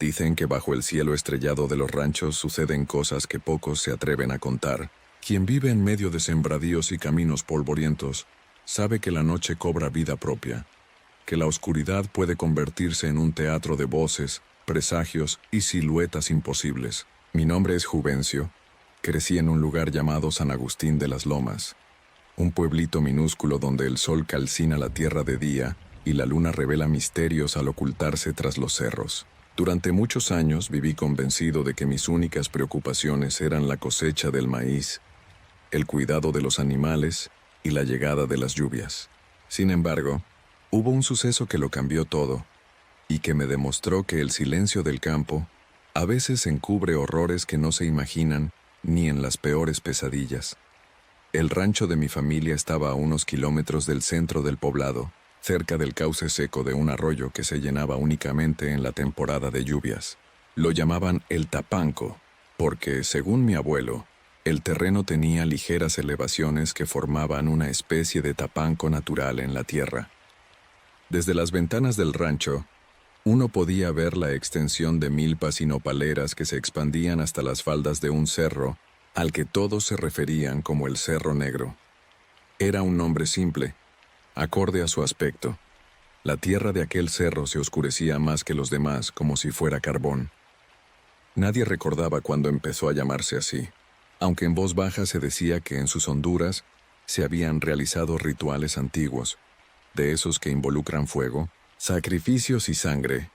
Dicen que bajo el cielo estrellado de los ranchos suceden cosas que pocos se atreven a contar. Quien vive en medio de sembradíos y caminos polvorientos sabe que la noche cobra vida propia, que la oscuridad puede convertirse en un teatro de voces, presagios y siluetas imposibles. Mi nombre es Juvencio. Crecí en un lugar llamado San Agustín de las Lomas, un pueblito minúsculo donde el sol calcina la tierra de día y la luna revela misterios al ocultarse tras los cerros. Durante muchos años viví convencido de que mis únicas preocupaciones eran la cosecha del maíz, el cuidado de los animales y la llegada de las lluvias. Sin embargo, hubo un suceso que lo cambió todo y que me demostró que el silencio del campo a veces encubre horrores que no se imaginan ni en las peores pesadillas. El rancho de mi familia estaba a unos kilómetros del centro del poblado, cerca del cauce seco de un arroyo que se llenaba únicamente en la temporada de lluvias. Lo llamaban el Tapanco, porque, según mi abuelo, el terreno tenía ligeras elevaciones que formaban una especie de tapanco natural en la tierra. Desde las ventanas del rancho, uno podía ver la extensión de milpas y nopaleras que se expandían hasta las faldas de un cerro, al que todos se referían como el Cerro Negro. Era un nombre simple, acorde a su aspecto. La tierra de aquel cerro se oscurecía más que los demás, como si fuera carbón. Nadie recordaba cuándo empezó a llamarse así, aunque en voz baja se decía que en sus honduras se habían realizado rituales antiguos, de esos que involucran fuego, sacrificios y sangre.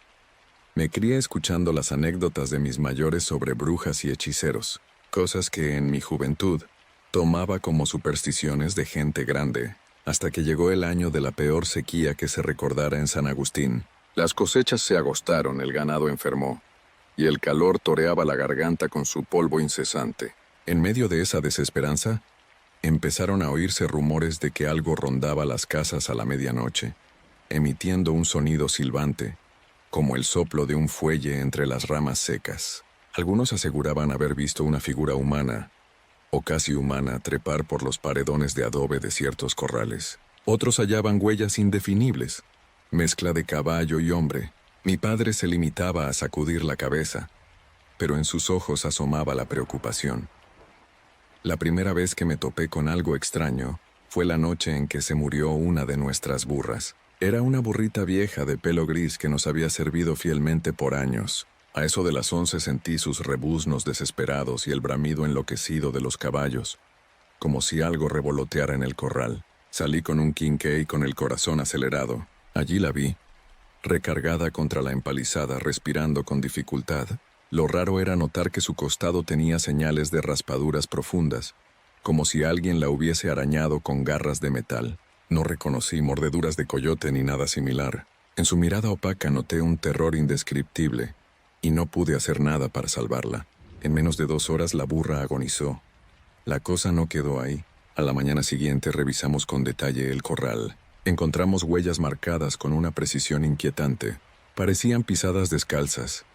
Me crié escuchando las anécdotas de mis mayores sobre brujas y hechiceros, cosas que en mi juventud tomaba como supersticiones de gente grande, hasta que llegó el año de la peor sequía que se recordara en San Agustín. Las cosechas se agostaron, el ganado enfermó, y el calor toreaba la garganta con su polvo incesante. En medio de esa desesperanza, empezaron a oírse rumores de que algo rondaba las casas a la medianoche, emitiendo un sonido silbante, como el soplo de un fuelle entre las ramas secas. Algunos aseguraban haber visto una figura humana, o casi humana, trepar por los paredones de adobe de ciertos corrales. Otros hallaban huellas indefinibles, mezcla de caballo y hombre. Mi padre se limitaba a sacudir la cabeza, pero en sus ojos asomaba la preocupación. La primera vez que me topé con algo extraño fue la noche en que se murió una de nuestras burras. Era una burrita vieja de pelo gris que nos había servido fielmente por años. A eso de las 11 sentí sus rebuznos desesperados y el bramido enloquecido de los caballos, como si algo revoloteara en el corral. Salí con un quinqué y con el corazón acelerado. Allí la vi, recargada contra la empalizada, respirando con dificultad. Lo raro era notar que su costado tenía señales de raspaduras profundas, como si alguien la hubiese arañado con garras de metal. No reconocí mordeduras de coyote ni nada similar. En su mirada opaca noté un terror indescriptible, y no pude hacer nada para salvarla. En menos de 2 horas la burra agonizó. La cosa no quedó ahí. A la mañana siguiente revisamos con detalle el corral. Encontramos huellas marcadas con una precisión inquietante. Parecían pisadas descalzas,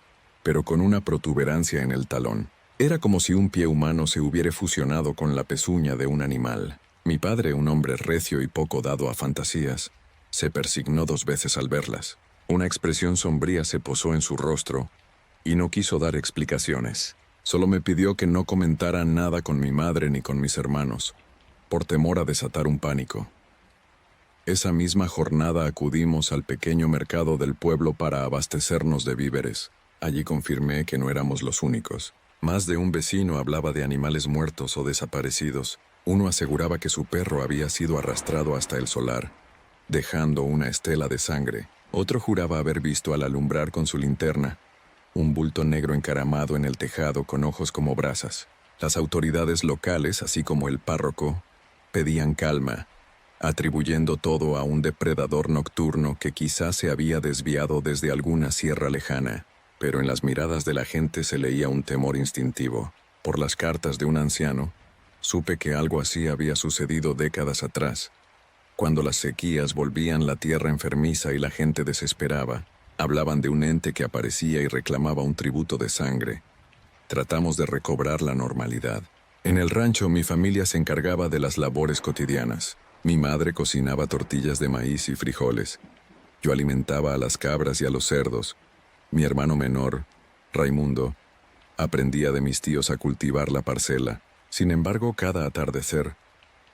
pero con una protuberancia en el talón. Era como si un pie humano se hubiera fusionado con la pezuña de un animal. Mi padre, un hombre recio y poco dado a fantasías, se persignó 2 veces al verlas. Una expresión sombría se posó en su rostro y no quiso dar explicaciones. Solo me pidió que no comentara nada con mi madre ni con mis hermanos, por temor a desatar un pánico. Esa misma jornada acudimos al pequeño mercado del pueblo para abastecernos de víveres. Allí confirmé que no éramos los únicos. Más de un vecino hablaba de animales muertos o desaparecidos. Uno aseguraba que su perro había sido arrastrado hasta el solar, dejando una estela de sangre. Otro juraba haber visto al alumbrar con su linterna un bulto negro encaramado en el tejado con ojos como brasas. Las autoridades locales, así como el párroco, pedían calma, atribuyendo todo a un depredador nocturno que quizás se había desviado desde alguna sierra lejana. Pero en las miradas de la gente se leía un temor instintivo. Por las cartas de un anciano, supe que algo así había sucedido décadas atrás. Cuando las sequías volvían la tierra enfermiza y la gente desesperaba, hablaban de un ente que aparecía y reclamaba un tributo de sangre. Tratamos de recobrar la normalidad. En el rancho mi familia se encargaba de las labores cotidianas. Mi madre cocinaba tortillas de maíz y frijoles. Yo alimentaba a las cabras y a los cerdos. Mi hermano menor Raimundo. Aprendía de mis tíos a cultivar la parcela. Sin embargo, cada atardecer,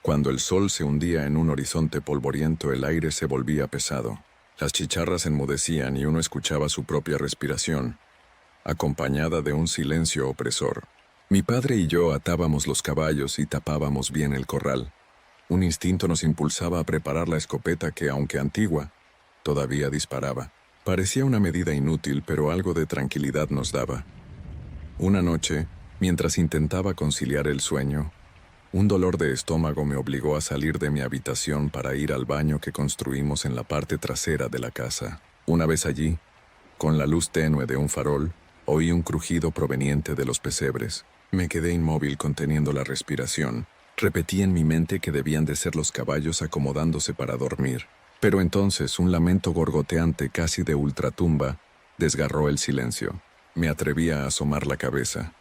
cuando el sol se hundía en un horizonte polvoriento, el aire se volvía pesado. Las chicharras enmudecían y uno escuchaba su propia respiración, acompañada de un silencio opresor. Mi padre y yo atábamos los caballos y tapábamos bien el corral. Un instinto nos impulsaba a preparar la escopeta que, aunque antigua, todavía disparaba. Parecía una medida inútil, pero algo de tranquilidad nos daba. Una noche, mientras intentaba conciliar el sueño, un dolor de estómago me obligó a salir de mi habitación para ir al baño que construimos en la parte trasera de la casa. Una vez allí, con la luz tenue de un farol, oí un crujido proveniente de los pesebres. Me quedé inmóvil conteniendo la respiración. Repetí en mi mente que debían de ser los caballos acomodándose para dormir. Pero entonces un lamento gorgoteante casi de ultratumba desgarró el silencio. Me atreví a asomar la cabeza.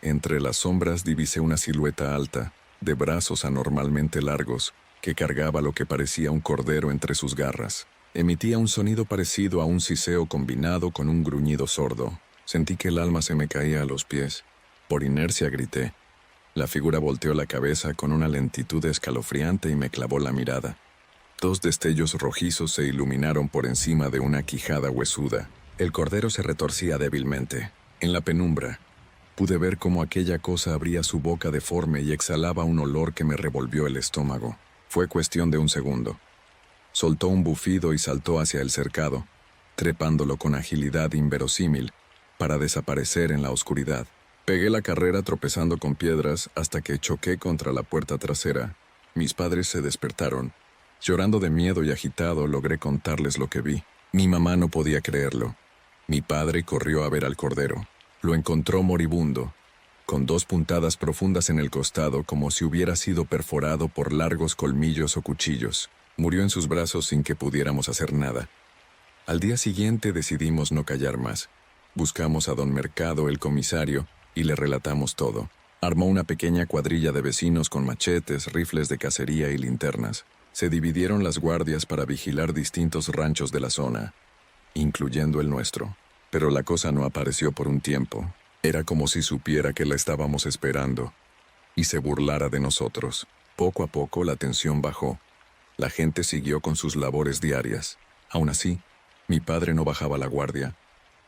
Entre las sombras divisé una silueta alta, de brazos anormalmente largos, que cargaba lo que parecía un cordero entre sus garras. Emitía un sonido parecido a un siseo combinado con un gruñido sordo. Sentí que el alma se me caía a los pies. Por inercia grité. La figura volteó la cabeza con una lentitud escalofriante y me clavó la mirada. 2 destellos rojizos se iluminaron por encima de una quijada huesuda. El cordero se retorcía débilmente. En la penumbra, pude ver cómo aquella cosa abría su boca deforme y exhalaba un olor que me revolvió el estómago. Fue cuestión de un segundo. Soltó un bufido y saltó hacia el cercado, trepándolo con agilidad inverosímil, para desaparecer en la oscuridad. Pegué la carrera tropezando con piedras hasta que choqué contra la puerta trasera. Mis padres se despertaron. Llorando de miedo y agitado, logré contarles lo que vi. Mi mamá no podía creerlo. Mi padre corrió a ver al cordero. Lo encontró moribundo, con 2 puntadas profundas en el costado como si hubiera sido perforado por largos colmillos o cuchillos. Murió en sus brazos sin que pudiéramos hacer nada. Al día siguiente decidimos no callar más. Buscamos a don Mercado, el comisario, y le relatamos todo. Armó una pequeña cuadrilla de vecinos con machetes, rifles de cacería y linternas. Se dividieron las guardias para vigilar distintos ranchos de la zona, incluyendo el nuestro. Pero la cosa no apareció por un tiempo. Era como si supiera que la estábamos esperando y se burlara de nosotros. Poco a poco la tensión bajó. La gente siguió con sus labores diarias. Aún así, mi padre no bajaba la guardia.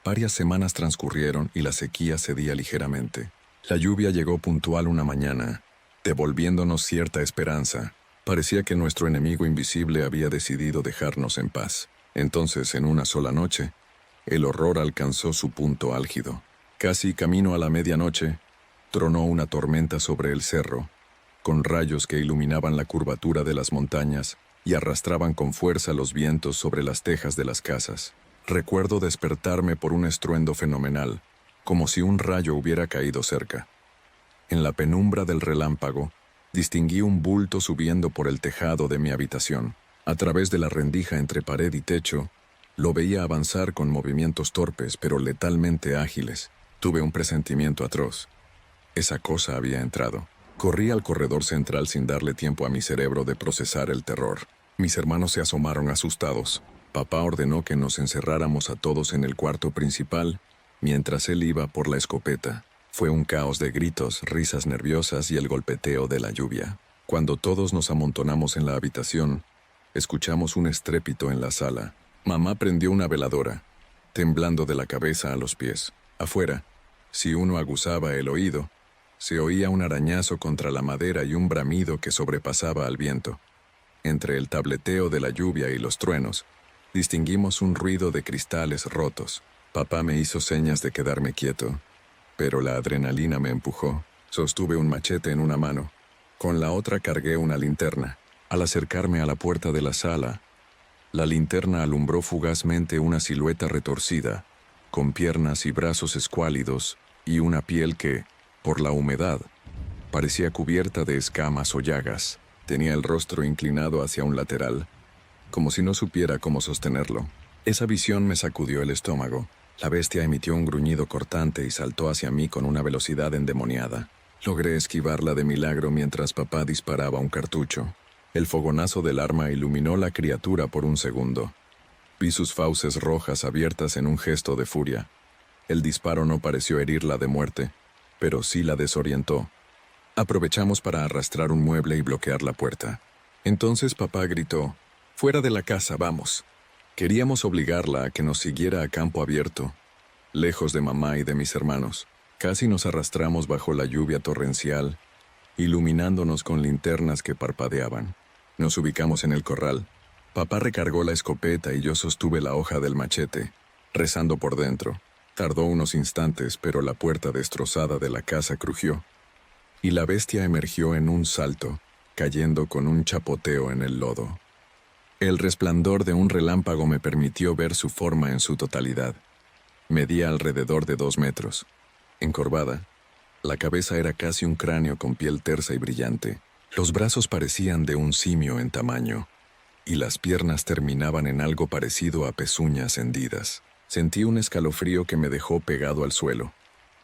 Varias semanas transcurrieron y la sequía cedía ligeramente. La lluvia llegó puntual una mañana, devolviéndonos cierta esperanza. Parecía que nuestro enemigo invisible había decidido dejarnos en paz. Entonces, en una sola noche, el horror alcanzó su punto álgido. Casi camino a la medianoche, tronó una tormenta sobre el cerro, con rayos que iluminaban la curvatura de las montañas y arrastraban con fuerza los vientos sobre las tejas de las casas. Recuerdo despertarme por un estruendo fenomenal, como si un rayo hubiera caído cerca. En la penumbra del relámpago, distinguí un bulto subiendo por el tejado de mi habitación. A través de la rendija entre pared y techo, lo veía avanzar con movimientos torpes pero letalmente ágiles. Tuve un presentimiento atroz. Esa cosa había entrado. Corrí al corredor central sin darle tiempo a mi cerebro de procesar el terror. Mis hermanos se asomaron asustados. Papá ordenó que nos encerráramos a todos en el cuarto principal, mientras él iba por la escopeta. Fue un caos de gritos, risas nerviosas y el golpeteo de la lluvia. Cuando todos nos amontonamos en la habitación, escuchamos un estrépito en la sala. Mamá prendió una veladora, temblando de la cabeza a los pies. Afuera, si uno aguzaba el oído, se oía un arañazo contra la madera y un bramido que sobrepasaba al viento. Entre el tableteo de la lluvia y los truenos, distinguimos un ruido de cristales rotos. Papá me hizo señas de quedarme quieto, pero la adrenalina me empujó. Sostuve un machete en una mano. Con la otra cargué una linterna. Al acercarme a la puerta de la sala, la linterna alumbró fugazmente una silueta retorcida, con piernas y brazos escuálidos y una piel que, por la humedad, parecía cubierta de escamas o llagas. Tenía el rostro inclinado hacia un lateral, como si no supiera cómo sostenerlo. Esa visión me sacudió el estómago. La bestia emitió un gruñido cortante y saltó hacia mí con una velocidad endemoniada. Logré esquivarla de milagro mientras papá disparaba un cartucho. El fogonazo del arma iluminó la criatura por un segundo. Vi sus fauces rojas abiertas en un gesto de furia. El disparo no pareció herirla de muerte, pero sí la desorientó. Aprovechamos para arrastrar un mueble y bloquear la puerta. Entonces papá gritó: «Fuera de la casa, vamos». Queríamos obligarla a que nos siguiera a campo abierto, lejos de mamá y de mis hermanos. Casi nos arrastramos bajo la lluvia torrencial, iluminándonos con linternas que parpadeaban. Nos ubicamos en el corral. Papá recargó la escopeta y yo sostuve la hoja del machete, rezando por dentro. Tardó unos instantes, pero la puerta destrozada de la casa crujió, y la bestia emergió en un salto, cayendo con un chapoteo en el lodo. El resplandor de un relámpago me permitió ver su forma en su totalidad. Medía alrededor de 2 metros. Encorvada, la cabeza era casi un cráneo con piel tersa y brillante. Los brazos parecían de un simio en tamaño, y las piernas terminaban en algo parecido a pezuñas hendidas. Sentí un escalofrío que me dejó pegado al suelo.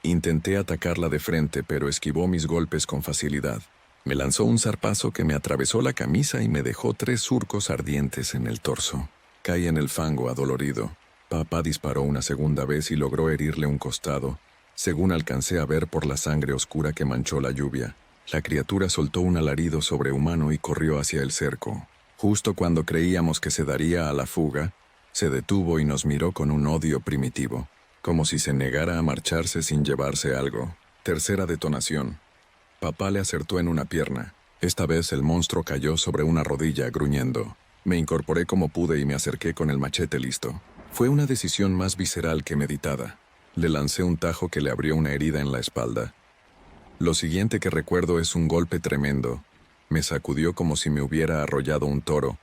Intenté atacarla de frente, pero esquivó mis golpes con facilidad. Me lanzó un zarpazo que me atravesó la camisa y me dejó 3 surcos ardientes en el torso. Caí en el fango adolorido. Papá disparó una segunda vez y logró herirle un costado, según alcancé a ver por la sangre oscura que manchó la lluvia. La criatura soltó un alarido sobrehumano y corrió hacia el cerco. Justo cuando creíamos que se daría a la fuga, se detuvo y nos miró con un odio primitivo, como si se negara a marcharse sin llevarse algo. Tercera detonación. Papá le acertó en una pierna. Esta vez el monstruo cayó sobre una rodilla, gruñendo. Me incorporé como pude y me acerqué con el machete listo. Fue una decisión más visceral que meditada. Le lancé un tajo que le abrió una herida en la espalda. Lo siguiente que recuerdo es un golpe tremendo. Me sacudió como si me hubiera arrollado un toro.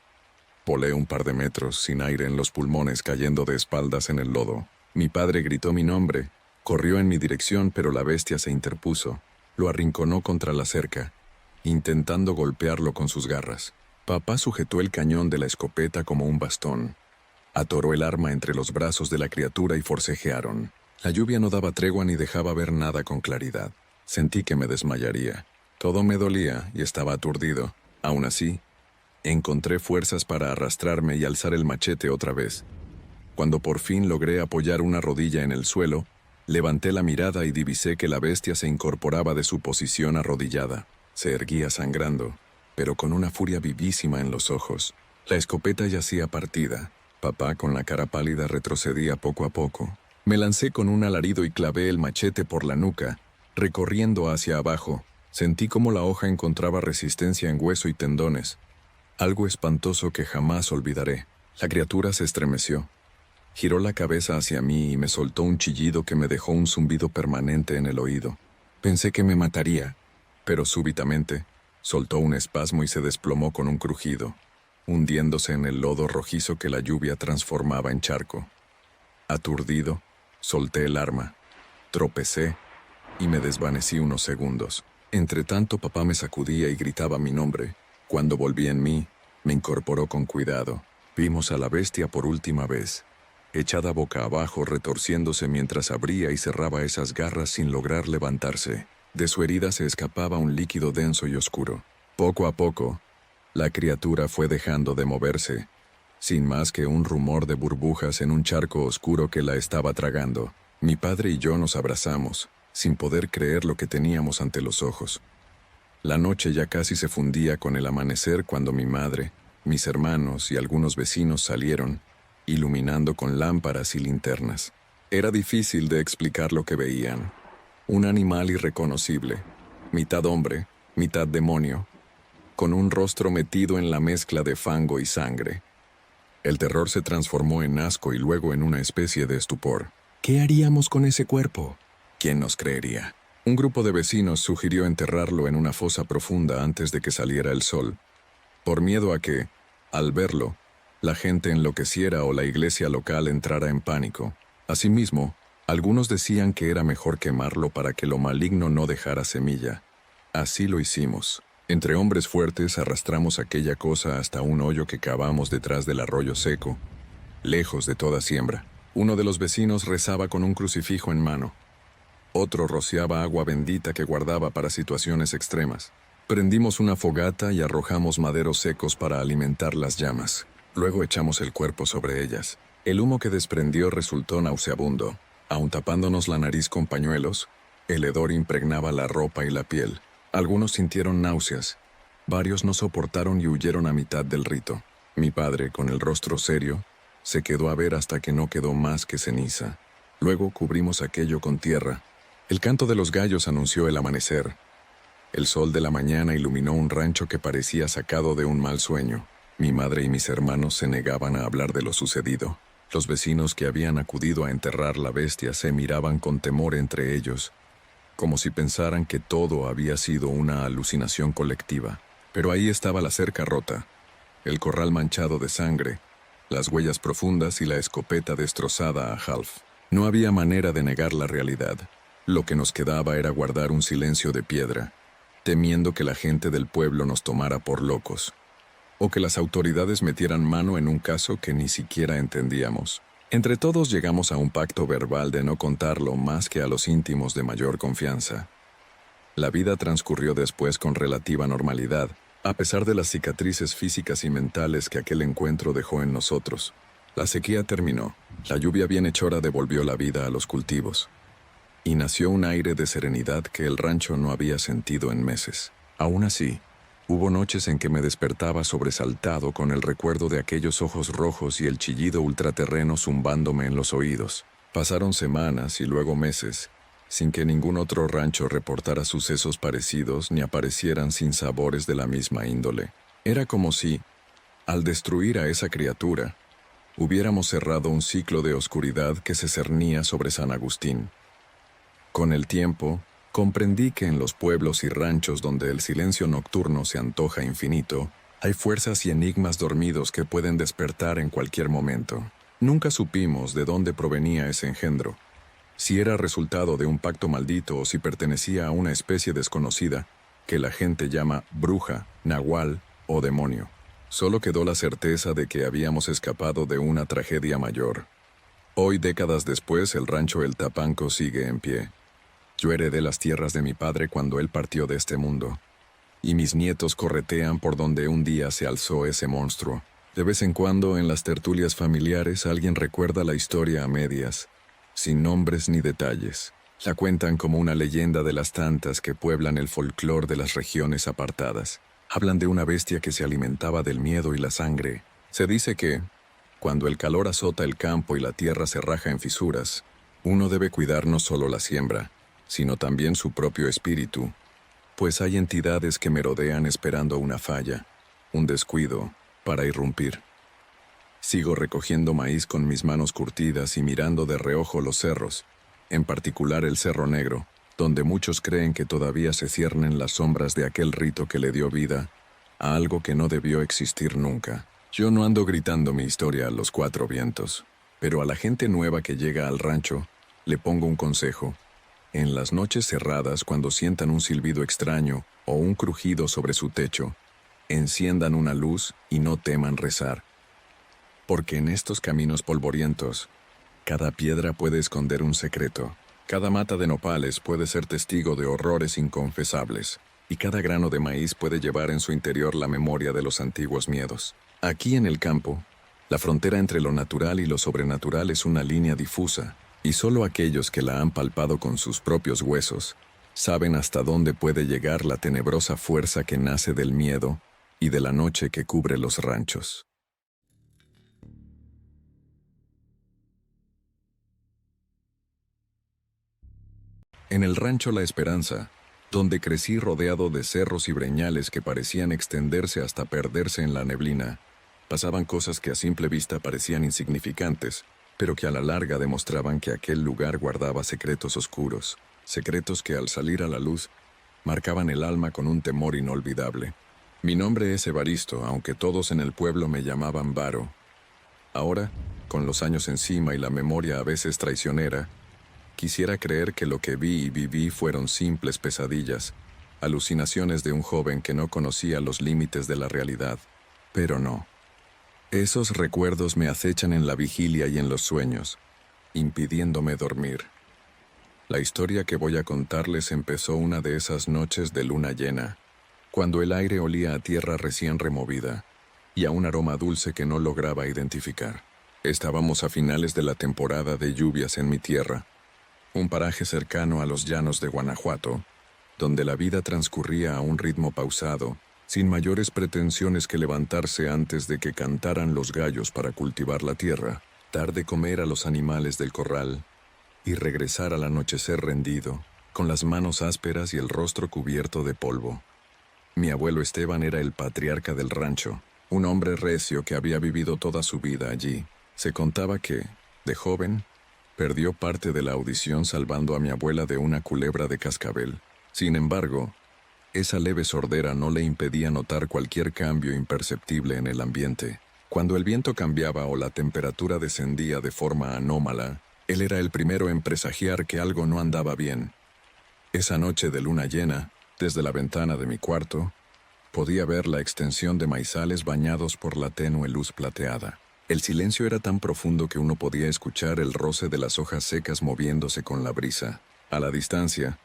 Volé un par de metros, sin aire en los pulmones, cayendo de espaldas en el lodo. Mi padre gritó mi nombre. Corrió en mi dirección, pero la bestia se interpuso. Lo arrinconó contra la cerca, intentando golpearlo con sus garras. Papá sujetó el cañón de la escopeta como un bastón. Atoró el arma entre los brazos de la criatura y forcejearon. La lluvia no daba tregua ni dejaba ver nada con claridad. Sentí que me desmayaría. Todo me dolía y estaba aturdido. Aún así, encontré fuerzas para arrastrarme y alzar el machete otra vez. Cuando por fin logré apoyar una rodilla en el suelo, levanté la mirada y divisé que la bestia se incorporaba de su posición arrodillada. Se erguía sangrando, pero con una furia vivísima en los ojos. La escopeta yacía partida. Papá, con la cara pálida, retrocedía poco a poco. Me lancé con un alarido y clavé el machete por la nuca, recorriendo hacia abajo. Sentí como la hoja encontraba resistencia en hueso y tendones. Algo espantoso que jamás olvidaré. La criatura se estremeció. Giró la cabeza hacia mí y me soltó un chillido que me dejó un zumbido permanente en el oído. Pensé que me mataría, pero súbitamente soltó un espasmo y se desplomó con un crujido, hundiéndose en el lodo rojizo que la lluvia transformaba en charco. Aturdido, solté el arma, tropecé y me desvanecí unos segundos. Entretanto, papá me sacudía y gritaba mi nombre. Cuando volví en mí, me incorporó con cuidado. Vimos a la bestia por última vez, echada boca abajo, retorciéndose mientras abría y cerraba esas garras sin lograr levantarse. De su herida se escapaba un líquido denso y oscuro. Poco a poco, la criatura fue dejando de moverse, sin más que un rumor de burbujas en un charco oscuro que la estaba tragando. Mi padre y yo nos abrazamos, sin poder creer lo que teníamos ante los ojos. La noche ya casi se fundía con el amanecer cuando mi madre, mis hermanos y algunos vecinos salieron, iluminando con lámparas y linternas. Era difícil de explicar lo que veían. Un animal irreconocible, mitad hombre, mitad demonio, con un rostro metido en la mezcla de fango y sangre. El terror se transformó en asco y luego en una especie de estupor. ¿Qué haríamos con ese cuerpo? ¿Quién nos creería? Un grupo de vecinos sugirió enterrarlo en una fosa profunda antes de que saliera el sol, por miedo a que, al verlo, la gente enloqueciera o la iglesia local entrara en pánico. Asimismo, algunos decían que era mejor quemarlo para que lo maligno no dejara semilla. Así lo hicimos. Entre hombres fuertes arrastramos aquella cosa hasta un hoyo que cavamos detrás del arroyo seco, lejos de toda siembra. Uno de los vecinos rezaba con un crucifijo en mano. Otro rociaba agua bendita que guardaba para situaciones extremas. Prendimos una fogata y arrojamos maderos secos para alimentar las llamas. Luego echamos el cuerpo sobre ellas. El humo que desprendió resultó nauseabundo. Aun tapándonos la nariz con pañuelos, el hedor impregnaba la ropa y la piel. Algunos sintieron náuseas. Varios no soportaron y huyeron a mitad del rito. Mi padre, con el rostro serio, se quedó a ver hasta que no quedó más que ceniza. Luego cubrimos aquello con tierra. El canto de los gallos anunció el amanecer. El sol de la mañana iluminó un rancho que parecía sacado de un mal sueño. Mi madre y mis hermanos se negaban a hablar de lo sucedido. Los vecinos que habían acudido a enterrar la bestia se miraban con temor entre ellos, como si pensaran que todo había sido una alucinación colectiva. Pero ahí estaba la cerca rota, el corral manchado de sangre, las huellas profundas y la escopeta destrozada a Half. No había manera de negar la realidad. Lo que nos quedaba era guardar un silencio de piedra, temiendo que la gente del pueblo nos tomara por locos, o que las autoridades metieran mano en un caso que ni siquiera entendíamos. Entre todos llegamos a un pacto verbal de no contarlo más que a los íntimos de mayor confianza. La vida transcurrió después con relativa normalidad, a pesar de las cicatrices físicas y mentales que aquel encuentro dejó en nosotros. La sequía terminó, la lluvia bienhechora devolvió la vida a los cultivos, y nació un aire de serenidad que el rancho no había sentido en meses. Aún así, hubo noches en que me despertaba sobresaltado con el recuerdo de aquellos ojos rojos y el chillido ultraterreno zumbándome en los oídos. Pasaron semanas y luego meses, sin que ningún otro rancho reportara sucesos parecidos ni aparecieran sinsabores de la misma índole. Era como si, al destruir a esa criatura, hubiéramos cerrado un ciclo de oscuridad que se cernía sobre San Agustín. Con el tiempo, comprendí que en los pueblos y ranchos donde el silencio nocturno se antoja infinito, hay fuerzas y enigmas dormidos que pueden despertar en cualquier momento. Nunca supimos de dónde provenía ese engendro, si era resultado de un pacto maldito o si pertenecía a una especie desconocida que la gente llama bruja, nahual o demonio. Solo quedó la certeza de que habíamos escapado de una tragedia mayor. Hoy, décadas después, el rancho El Tapanco sigue en pie. Yo heredé las tierras de mi padre cuando él partió de este mundo, y mis nietos corretean por donde un día se alzó ese monstruo. De vez en cuando, en las tertulias familiares, alguien recuerda la historia a medias, sin nombres ni detalles. La cuentan como una leyenda de las tantas que pueblan el folclore de las regiones apartadas. Hablan de una bestia que se alimentaba del miedo y la sangre. Se dice que, cuando el calor azota el campo y la tierra se raja en fisuras, uno debe cuidar no solo la siembra, sino también su propio espíritu, pues hay entidades que merodean esperando una falla, un descuido, para irrumpir. Sigo recogiendo maíz con mis manos curtidas y mirando de reojo los cerros, en particular el Cerro Negro, donde muchos creen que todavía se ciernen las sombras de aquel rito que le dio vida a algo que no debió existir nunca. Yo no ando gritando mi historia a los cuatro vientos, pero a la gente nueva que llega al rancho le pongo un consejo. En las noches cerradas, cuando sientan un silbido extraño o un crujido sobre su techo, enciendan una luz y no teman rezar. Porque en estos caminos polvorientos, cada piedra puede esconder un secreto, cada mata de nopales puede ser testigo de horrores inconfesables, y cada grano de maíz puede llevar en su interior la memoria de los antiguos miedos. Aquí en el campo, la frontera entre lo natural y lo sobrenatural es una línea difusa, y solo aquellos que la han palpado con sus propios huesos saben hasta dónde puede llegar la tenebrosa fuerza que nace del miedo y de la noche que cubre los ranchos. En el rancho La Esperanza, donde crecí rodeado de cerros y breñales que parecían extenderse hasta perderse en la neblina, pasaban cosas que a simple vista parecían insignificantes, pero que a la larga demostraban que aquel lugar guardaba secretos oscuros, secretos que al salir a la luz marcaban el alma con un temor inolvidable. Mi nombre es Evaristo, aunque todos en el pueblo me llamaban Varo. Ahora, con los años encima y la memoria a veces traicionera, quisiera creer que lo que vi y viví fueron simples pesadillas, alucinaciones de un joven que no conocía los límites de la realidad. Pero no. Esos recuerdos me acechan en la vigilia y en los sueños, impidiéndome dormir. La historia que voy a contarles empezó una de esas noches de luna llena, cuando el aire olía a tierra recién removida y a un aroma dulce que no lograba identificar. Estábamos a finales de la temporada de lluvias en mi tierra, un paraje cercano a los llanos de Guanajuato, donde la vida transcurría a un ritmo pausado, sin mayores pretensiones que levantarse antes de que cantaran los gallos para cultivar la tierra, dar de comer a los animales del corral y regresar al anochecer rendido, con las manos ásperas y el rostro cubierto de polvo. Mi abuelo Esteban era el patriarca del rancho, un hombre recio que había vivido toda su vida allí. Se contaba que, de joven, perdió parte de la audición salvando a mi abuela de una culebra de cascabel. Sin embargo, esa leve sordera no le impedía notar cualquier cambio imperceptible en el ambiente. Cuando el viento cambiaba o la temperatura descendía de forma anómala, él era el primero en presagiar que algo no andaba bien. Esa noche de luna llena, desde la ventana de mi cuarto, podía ver la extensión de maizales bañados por la tenue luz plateada. El silencio era tan profundo que uno podía escuchar el roce de las hojas secas moviéndose con la brisa. A la distancia,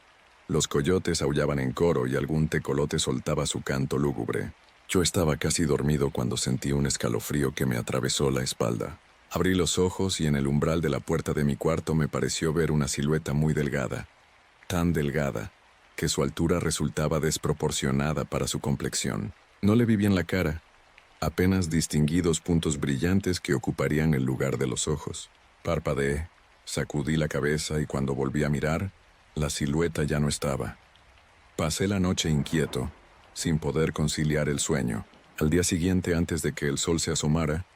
los coyotes aullaban en coro y algún tecolote soltaba su canto lúgubre. Yo estaba casi dormido cuando sentí un escalofrío que me atravesó la espalda. Abrí los ojos y en el umbral de la puerta de mi cuarto me pareció ver una silueta muy delgada, tan delgada, que su altura resultaba desproporcionada para su complexión. No le vi bien la cara, apenas distinguí dos puntos brillantes que ocuparían el lugar de los ojos. Parpadeé, sacudí la cabeza y cuando volví a mirar, la silueta ya no estaba. Pasé la noche inquieto, sin poder conciliar el sueño. Al día siguiente, antes de que el sol se asomara,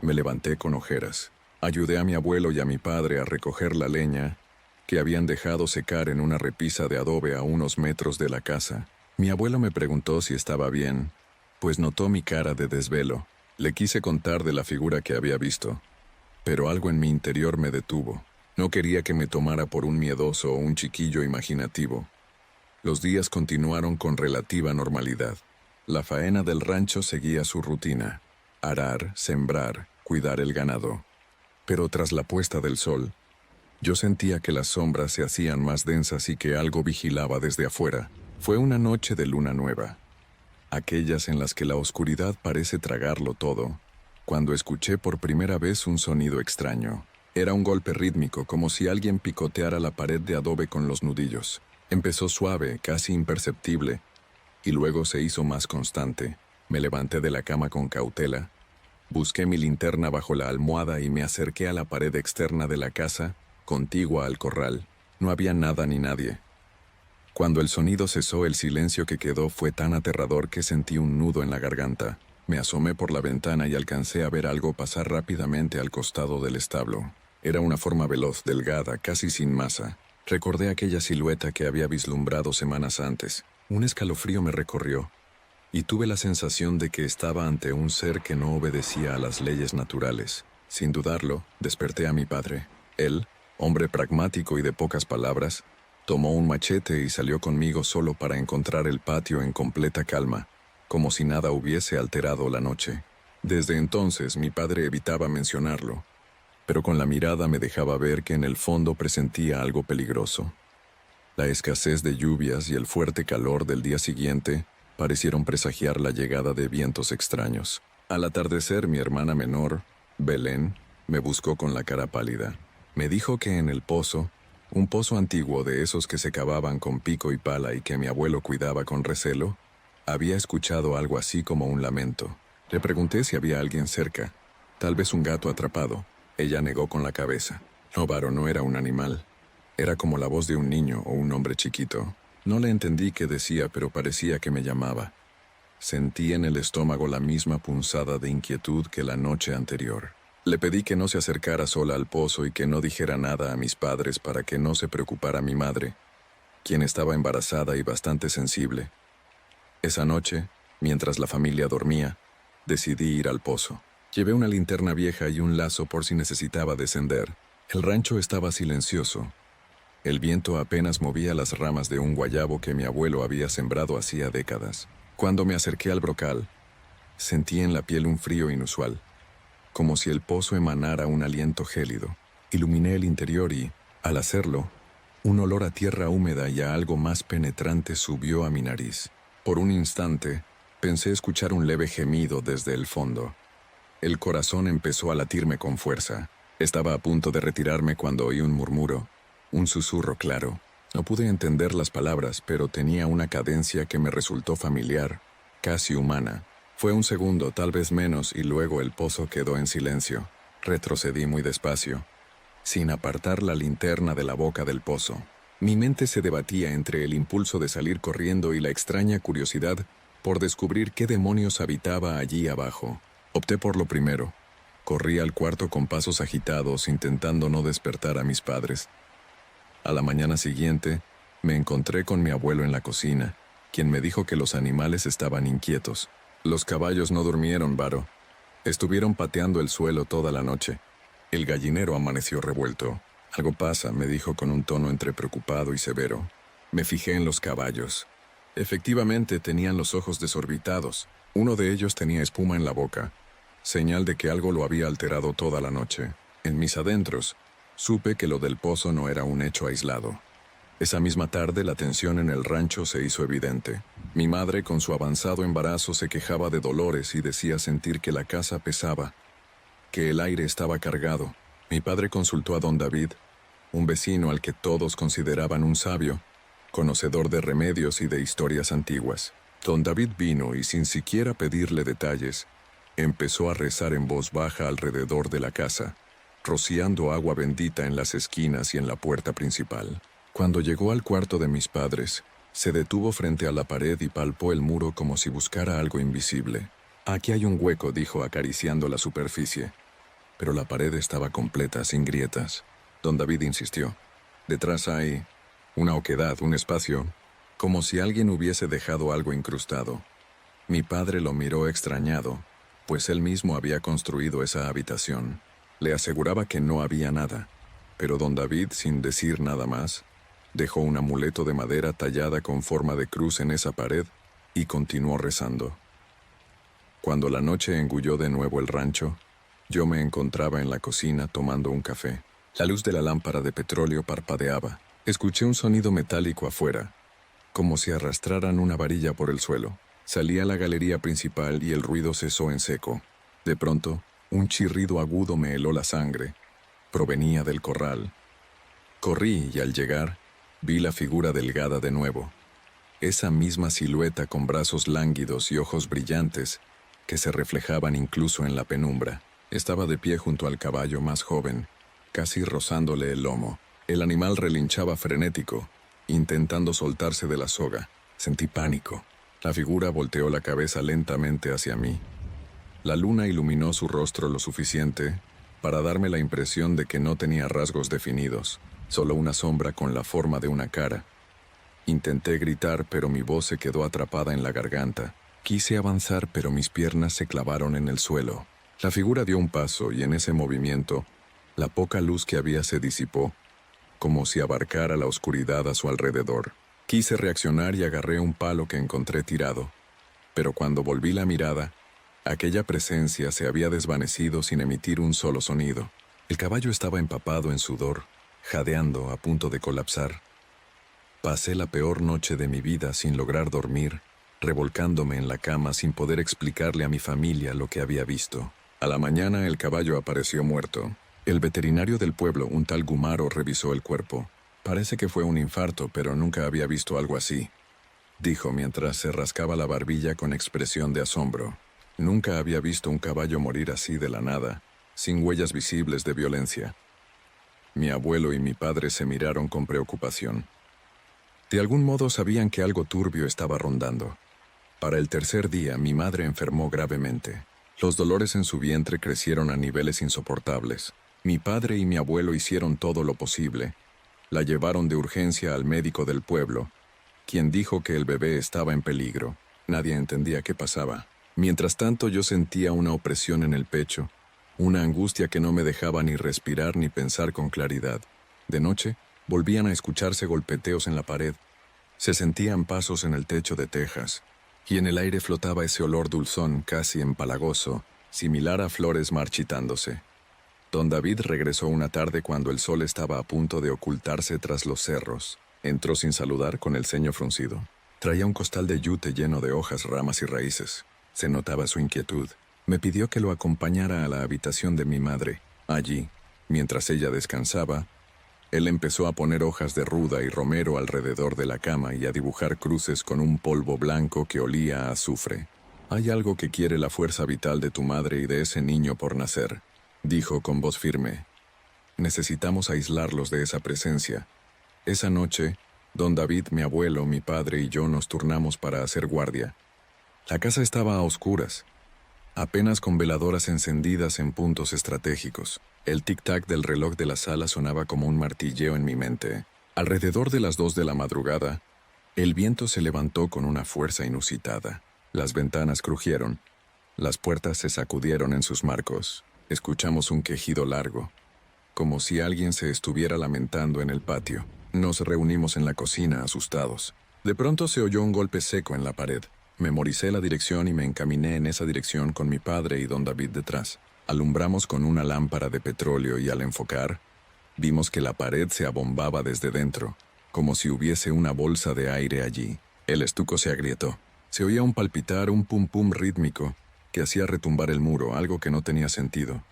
me levanté con ojeras. Ayudé a mi abuelo y a mi padre a recoger la leña que habían dejado secar en una repisa de adobe a unos metros de la casa. Mi abuelo me preguntó si estaba bien, pues notó mi cara de desvelo. Le quise contar de la figura que había visto, pero algo en mi interior me detuvo. No quería que me tomara por un miedoso o un chiquillo imaginativo. Los días continuaron con relativa normalidad. La faena del rancho seguía su rutina: arar, sembrar, cuidar el ganado. Pero tras la puesta del sol, yo sentía que las sombras se hacían más densas y que algo vigilaba desde afuera. Fue una noche de luna nueva, aquellas en las que la oscuridad parece tragarlo todo, cuando escuché por primera vez un sonido extraño. Era un golpe rítmico, como si alguien picoteara la pared de adobe con los nudillos. Empezó suave, casi imperceptible, y luego se hizo más constante. Me levanté de la cama con cautela, busqué mi linterna bajo la almohada y me acerqué a la pared externa de la casa, contigua al corral. No había nada ni nadie. Cuando el sonido cesó, el silencio que quedó fue tan aterrador que sentí un nudo en la garganta. Me asomé por la ventana y alcancé a ver algo pasar rápidamente al costado del establo. Era una forma veloz, delgada, casi sin masa. Recordé aquella silueta que había vislumbrado semanas antes. Un escalofrío me recorrió, y tuve la sensación de que estaba ante un ser que no obedecía a las leyes naturales. Sin dudarlo, desperté a mi padre. Él, hombre pragmático y de pocas palabras, tomó un machete y salió conmigo solo para encontrar el patio en completa calma, como si nada hubiese alterado la noche. Desde entonces mi padre evitaba mencionarlo, pero con la mirada me dejaba ver que en el fondo presentía algo peligroso. La escasez de lluvias y el fuerte calor del día siguiente parecieron presagiar la llegada de vientos extraños. Al atardecer, mi hermana menor, Belén, me buscó con la cara pálida. Me dijo que en el pozo, un pozo antiguo de esos que se cavaban con pico y pala y que mi abuelo cuidaba con recelo, había escuchado algo así como un lamento. Le pregunté si había alguien cerca, tal vez un gato atrapado. Ella negó con la cabeza. No, Varo, no era un animal. Era como la voz de un niño o un hombre chiquito. No le entendí qué decía, pero parecía que me llamaba. Sentí en el estómago la misma punzada de inquietud que la noche anterior. Le pedí que no se acercara sola al pozo y que no dijera nada a mis padres para que no se preocupara mi madre, quien estaba embarazada y bastante sensible. Esa noche, mientras la familia dormía, decidí ir al pozo. Llevé una linterna vieja y un lazo por si necesitaba descender. El rancho estaba silencioso. El viento apenas movía las ramas de un guayabo que mi abuelo había sembrado hacía décadas. Cuando me acerqué al brocal, sentí en la piel un frío inusual, como si el pozo emanara un aliento gélido. Iluminé el interior y, al hacerlo, un olor a tierra húmeda y a algo más penetrante subió a mi nariz. Por un instante, pensé escuchar un leve gemido desde el fondo. El corazón empezó a latirme con fuerza. Estaba a punto de retirarme cuando oí un murmuro, Un susurro claro. No pude entender las palabras, pero tenía una cadencia que me resultó familiar, casi humana. Fue un segundo, tal vez menos, y luego el pozo quedó en silencio. Retrocedí muy despacio, sin apartar la linterna de la boca del pozo. Mi mente se debatía entre el impulso de salir corriendo y la extraña curiosidad por descubrir qué demonios habitaba allí abajo. Opté por lo primero. Corrí al cuarto con pasos agitados, intentando no despertar a mis padres. A la mañana siguiente, me encontré con mi abuelo en la cocina, quien me dijo que los animales estaban inquietos. Los caballos no durmieron, Varo. Estuvieron pateando el suelo toda la noche. El gallinero amaneció revuelto. Algo pasa, me dijo con un tono entre preocupado y severo. Me fijé en los caballos. Efectivamente, tenían los ojos desorbitados. Uno de ellos tenía espuma en la boca, señal de que algo lo había alterado toda la noche. En mis adentros, supe que lo del pozo no era un hecho aislado. Esa misma tarde la tensión en el rancho se hizo evidente. Mi madre, con su avanzado embarazo, se quejaba de dolores y decía sentir que la casa pesaba, que el aire estaba cargado. Mi padre consultó a don David, un vecino al que todos consideraban un sabio, conocedor de remedios y de historias antiguas. Don David vino y, sin siquiera pedirle detalles, empezó a rezar en voz baja alrededor de la casa, rociando agua bendita en las esquinas y en la puerta principal. Cuando llegó al cuarto de mis padres, se detuvo frente a la pared y palpó el muro como si buscara algo invisible. Aquí hay un hueco, dijo acariciando la superficie. Pero la pared estaba completa, sin grietas. Don David insistió. Detrás hay una oquedad, un espacio, como si alguien hubiese dejado algo incrustado. Mi padre lo miró extrañado, pues él mismo había construido esa habitación. Le aseguraba que no había nada, pero don David, sin decir nada más, dejó un amuleto de madera tallada con forma de cruz en esa pared y continuó rezando. Cuando la noche engulló de nuevo el rancho, yo me encontraba en la cocina tomando un café. La luz de la lámpara de petróleo parpadeaba. Escuché un sonido metálico afuera, como si arrastraran una varilla por el suelo. Salí a la galería principal y el ruido cesó en seco. De pronto, un chirrido agudo me heló la sangre. Provenía del corral. Corrí y al llegar, vi la figura delgada de nuevo. Esa misma silueta con brazos lánguidos y ojos brillantes que se reflejaban incluso en la penumbra. Estaba de pie junto al caballo más joven, casi rozándole el lomo. El animal relinchaba frenético, intentando soltarse de la soga. Sentí pánico. La figura volteó la cabeza lentamente hacia mí. La luna iluminó su rostro lo suficiente para darme la impresión de que no tenía rasgos definidos, solo una sombra con la forma de una cara. Intenté gritar, pero mi voz se quedó atrapada en la garganta. Quise avanzar, pero mis piernas se clavaron en el suelo. La figura dio un paso y en ese movimiento, la poca luz que había se disipó, como si abarcara la oscuridad a su alrededor. Quise reaccionar y agarré un palo que encontré tirado, pero cuando volví la mirada, aquella presencia se había desvanecido sin emitir un solo sonido. El caballo estaba empapado en sudor, jadeando, a punto de colapsar. Pasé la peor noche de mi vida sin lograr dormir, revolcándome en la cama sin poder explicarle a mi familia lo que había visto. A la mañana el caballo apareció muerto. El veterinario del pueblo, un tal Gumaro, revisó el cuerpo. Parece que fue un infarto, pero nunca había visto algo así, dijo mientras se rascaba la barbilla con expresión de asombro. Nunca había visto un caballo morir así de la nada, sin huellas visibles de violencia. Mi abuelo y mi padre se miraron con preocupación. De algún modo sabían que algo turbio estaba rondando. Para el tercer día, mi madre enfermó gravemente. Los dolores en su vientre crecieron a niveles insoportables. Mi padre y mi abuelo hicieron todo lo posible. La llevaron de urgencia al médico del pueblo, quien dijo que el bebé estaba en peligro. Nadie entendía qué pasaba. Mientras tanto, yo sentía una opresión en el pecho, una angustia que no me dejaba ni respirar ni pensar con claridad. De noche, volvían a escucharse golpeteos en la pared. Se sentían pasos en el techo de tejas, y en el aire flotaba ese olor dulzón, casi empalagoso, similar a flores marchitándose. Don David regresó una tarde cuando el sol estaba a punto de ocultarse tras los cerros. Entró sin saludar, con el ceño fruncido. Traía un costal de yute lleno de hojas, ramas y raíces. Se notaba su inquietud. Me pidió que lo acompañara a la habitación de mi madre. Allí, mientras ella descansaba, Él empezó a poner hojas de ruda y romero alrededor de la cama y a dibujar cruces con un polvo blanco que olía a azufre. «Hay algo que quiere la fuerza vital de tu madre y de ese niño por nacer», dijo con voz firme. «Necesitamos aislarlos de esa presencia». Esa noche, don David, mi abuelo, mi padre y yo nos turnamos para hacer guardia. La casa estaba a oscuras, apenas con veladoras encendidas en puntos estratégicos. El tic-tac del reloj de la sala sonaba como un martilleo en mi mente. Alrededor de las 2 de la madrugada, el viento se levantó con una fuerza inusitada. Las ventanas crujieron, las puertas se sacudieron en sus marcos. Escuchamos un quejido largo, como si alguien se estuviera lamentando en el patio. Nos reunimos en la cocina, asustados. De pronto se oyó un golpe seco en la pared. Memoricé la dirección y me encaminé en esa dirección con mi padre y don David detrás. Alumbramos con una lámpara de petróleo y al enfocar, vimos que la pared se abombaba desde dentro, como si hubiese una bolsa de aire allí. El estuco se agrietó. Se oía un palpitar, un pum-pum rítmico que hacía retumbar el muro, algo que no tenía sentido.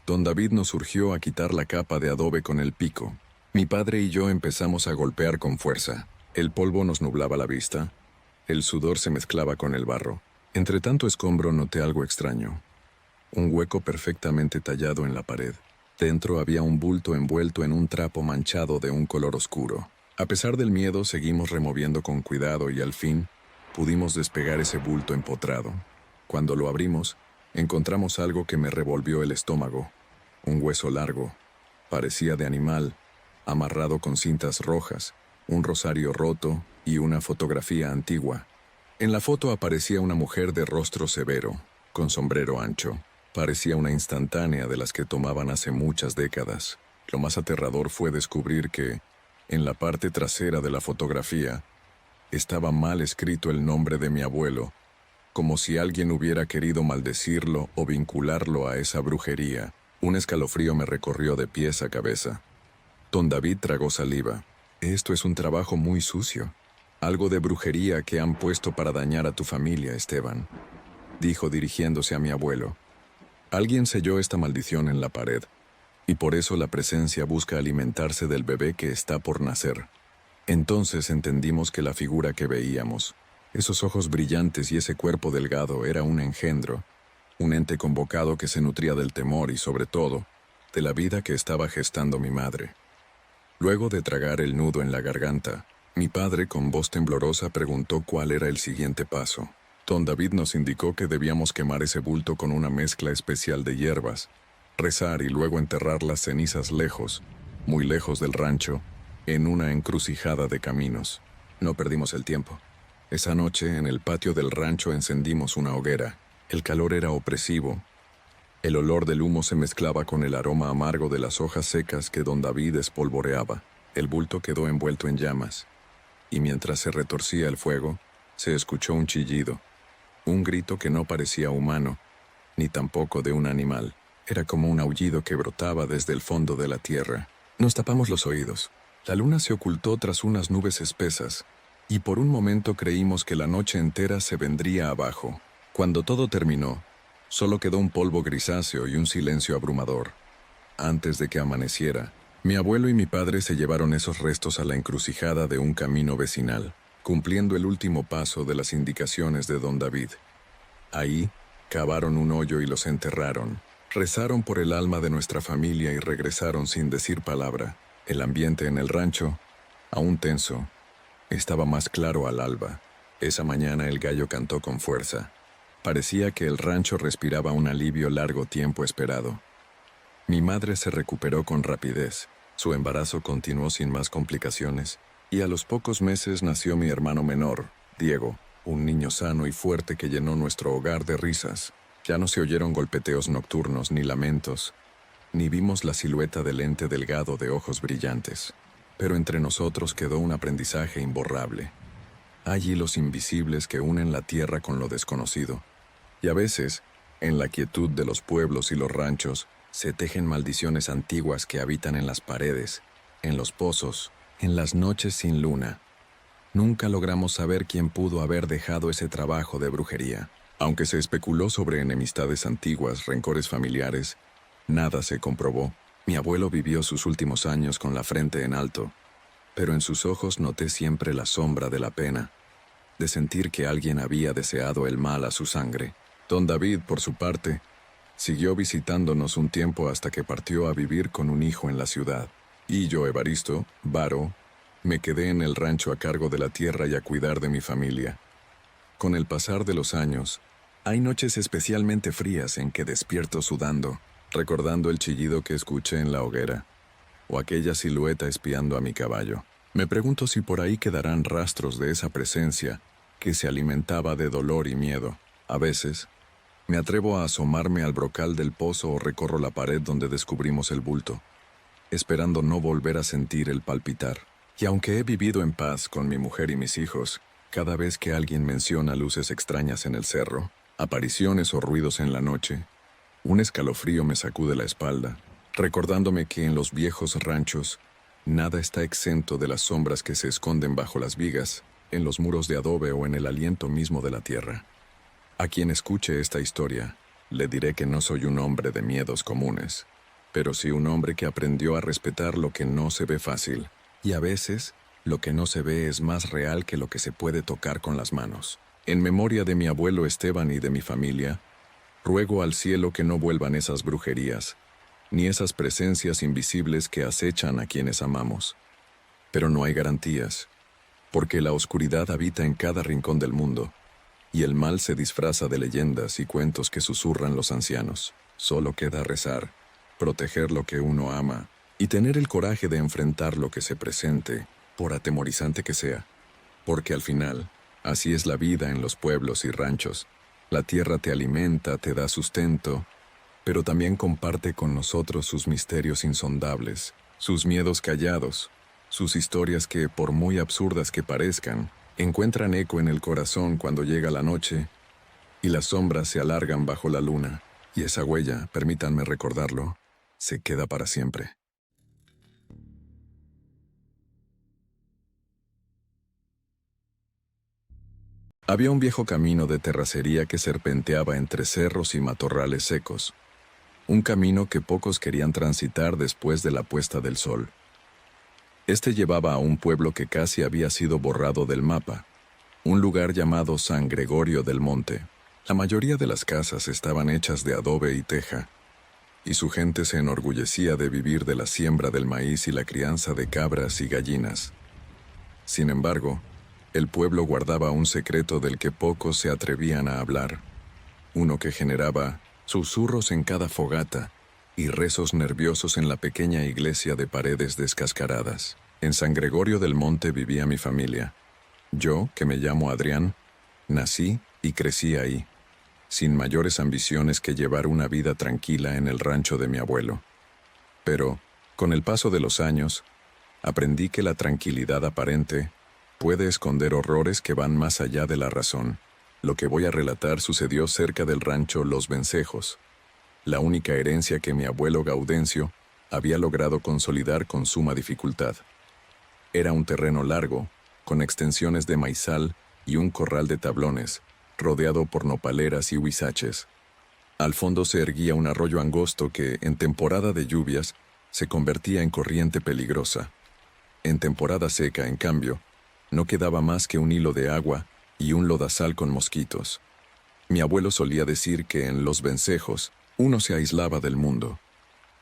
Don David nos urgió a quitar la capa de adobe con el pico. Mi padre y yo empezamos a golpear con fuerza. El polvo nos nublaba la vista. El sudor se mezclaba con el barro. Entre tanto escombro noté algo extraño. Un hueco perfectamente tallado en la pared. Dentro había un bulto envuelto en un trapo manchado de un color oscuro. A pesar del miedo, seguimos removiendo con cuidado y al fin pudimos despegar ese bulto empotrado. Cuando lo abrimos, encontramos algo que me revolvió el estómago. Un hueso largo, parecía de animal, amarrado con cintas rojas, un rosario roto y una fotografía antigua. En la foto aparecía una mujer de rostro severo, con sombrero ancho. Parecía una instantánea de las que tomaban hace muchas décadas. Lo más aterrador fue descubrir que, en la parte trasera de la fotografía, estaba mal escrito el nombre de mi abuelo, como si alguien hubiera querido maldecirlo o vincularlo a esa brujería. Un escalofrío me recorrió de pies a cabeza. Don David tragó saliva. «Esto es un trabajo muy sucio. Algo de brujería que han puesto para dañar a tu familia, Esteban», dijo dirigiéndose a mi abuelo. «Alguien selló esta maldición en la pared, y por eso la presencia busca alimentarse del bebé que está por nacer». Entonces entendimos que la figura que veíamos, esos ojos brillantes y ese cuerpo delgado, era un engendro, un ente convocado que se nutría del temor y, sobre todo, de la vida que estaba gestando mi madre. Luego de tragar el nudo en la garganta, mi padre con voz temblorosa preguntó cuál era el siguiente paso. Don David nos indicó que debíamos quemar ese bulto con una mezcla especial de hierbas, rezar y luego enterrar las cenizas lejos, muy lejos del rancho, en una encrucijada de caminos. No perdimos el tiempo. Esa noche, en el patio del rancho encendimos una hoguera. El calor era opresivo. El olor del humo se mezclaba con el aroma amargo de las hojas secas que don David espolvoreaba. El bulto quedó envuelto en llamas, y mientras se retorcía el fuego, se escuchó un chillido, un grito que no parecía humano, ni tampoco de un animal. Era como un aullido que brotaba desde el fondo de la tierra. Nos tapamos los oídos. La luna se ocultó tras unas nubes espesas, y por un momento creímos que la noche entera se vendría abajo. Cuando todo terminó, solo quedó un polvo grisáceo y un silencio abrumador. Antes de que amaneciera, mi abuelo y mi padre se llevaron esos restos a la encrucijada de un camino vecinal, cumpliendo el último paso de las indicaciones de don David. Ahí, cavaron un hoyo y los enterraron. Rezaron por el alma de nuestra familia y regresaron sin decir palabra. El ambiente en el rancho, aún tenso, estaba más claro al alba. Esa mañana el gallo cantó con fuerza. Parecía que el rancho respiraba un alivio largo tiempo esperado. Mi madre se recuperó con rapidez. Su embarazo continuó sin más complicaciones, y a los pocos meses nació mi hermano menor, Diego, un niño sano y fuerte que llenó nuestro hogar de risas. Ya no se oyeron golpeteos nocturnos ni lamentos, ni vimos la silueta del ente delgado de ojos brillantes. Pero entre nosotros quedó un aprendizaje imborrable. Hay hilos invisibles que unen la tierra con lo desconocido. Y a veces, en la quietud de los pueblos y los ranchos, se tejen maldiciones antiguas que habitan en las paredes, en los pozos, en las noches sin luna. Nunca logramos saber quién pudo haber dejado ese trabajo de brujería. Aunque se especuló sobre enemistades antiguas, rencores familiares, nada se comprobó. Mi abuelo vivió sus últimos años con la frente en alto, pero en sus ojos noté siempre la sombra de la pena, de sentir que alguien había deseado el mal a su sangre. Don David, por su parte, siguió visitándonos un tiempo hasta que partió a vivir con un hijo en la ciudad. Y yo, Evaristo, Varo, me quedé en el rancho a cargo de la tierra y a cuidar de mi familia. Con el pasar de los años, hay noches especialmente frías en que despierto sudando, recordando el chillido que escuché en la hoguera, o aquella silueta espiando a mi caballo. Me pregunto si por ahí quedarán rastros de esa presencia que se alimentaba de dolor y miedo. A veces, me atrevo a asomarme al brocal del pozo o recorro la pared donde descubrimos el bulto, esperando no volver a sentir el palpitar. Y aunque he vivido en paz con mi mujer y mis hijos, cada vez que alguien menciona luces extrañas en el cerro, apariciones o ruidos en la noche, un escalofrío me sacude la espalda, recordándome que en los viejos ranchos nada está exento de las sombras que se esconden bajo las vigas, en los muros de adobe o en el aliento mismo de la tierra. A quien escuche esta historia, le diré que no soy un hombre de miedos comunes, pero sí un hombre que aprendió a respetar lo que no se ve fácil, y a veces lo que no se ve es más real que lo que se puede tocar con las manos. En memoria de mi abuelo Esteban y de mi familia, ruego al cielo que no vuelvan esas brujerías, ni esas presencias invisibles que acechan a quienes amamos. Pero no hay garantías, porque la oscuridad habita en cada rincón del mundo, y el mal se disfraza de leyendas y cuentos que susurran los ancianos. Solo queda rezar, proteger lo que uno ama, y tener el coraje de enfrentar lo que se presente, por atemorizante que sea, porque al final, así es la vida en los pueblos y ranchos. La tierra te alimenta, te da sustento, pero también comparte con nosotros sus misterios insondables, sus miedos callados, sus historias que, por muy absurdas que parezcan, encuentran eco en el corazón cuando llega la noche y las sombras se alargan bajo la luna, y esa huella, permítanme recordarlo, se queda para siempre. Había un viejo camino de terracería que serpenteaba entre cerros y matorrales secos, un camino que pocos querían transitar después de la puesta del sol. Este llevaba a un pueblo que casi había sido borrado del mapa, un lugar llamado San Gregorio del Monte. La mayoría de las casas estaban hechas de adobe y teja, y su gente se enorgullecía de vivir de la siembra del maíz y la crianza de cabras y gallinas. Sin embargo, el pueblo guardaba un secreto del que pocos se atrevían a hablar, uno que generaba susurros en cada fogata y rezos nerviosos en la pequeña iglesia de paredes descascaradas. En San Gregorio del Monte vivía mi familia. Yo, que me llamo Adrián, nací y crecí ahí, sin mayores ambiciones que llevar una vida tranquila en el rancho de mi abuelo. Pero, con el paso de los años, aprendí que la tranquilidad aparente puede esconder horrores que van más allá de la razón. Lo que voy a relatar sucedió cerca del rancho Los Vencejos, la única herencia que mi abuelo Gaudencio había logrado consolidar con suma dificultad. Era un terreno largo, con extensiones de maizal y un corral de tablones, rodeado por nopaleras y huizaches. Al fondo se erguía un arroyo angosto que, en temporada de lluvias, se convertía en corriente peligrosa. En temporada seca, en cambio, no quedaba más que un hilo de agua y un lodazal con mosquitos. Mi abuelo solía decir que en Los Vencejos uno se aislaba del mundo,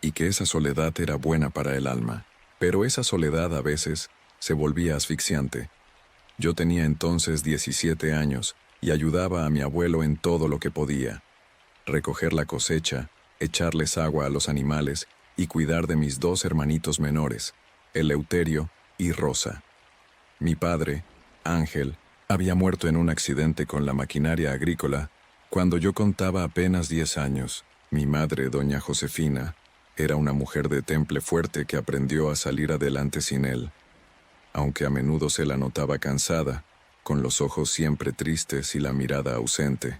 y que esa soledad era buena para el alma. Pero esa soledad a veces se volvía asfixiante. Yo tenía entonces 17 años y ayudaba a mi abuelo en todo lo que podía: recoger la cosecha, echarles agua a los animales y cuidar de mis dos hermanitos menores, Eleuterio y Rosa. Mi padre, Ángel, había muerto en un accidente con la maquinaria agrícola cuando yo contaba apenas 10 años. Mi madre, doña Josefina, era una mujer de temple fuerte que aprendió a salir adelante sin él, aunque a menudo se la notaba cansada, con los ojos siempre tristes y la mirada ausente.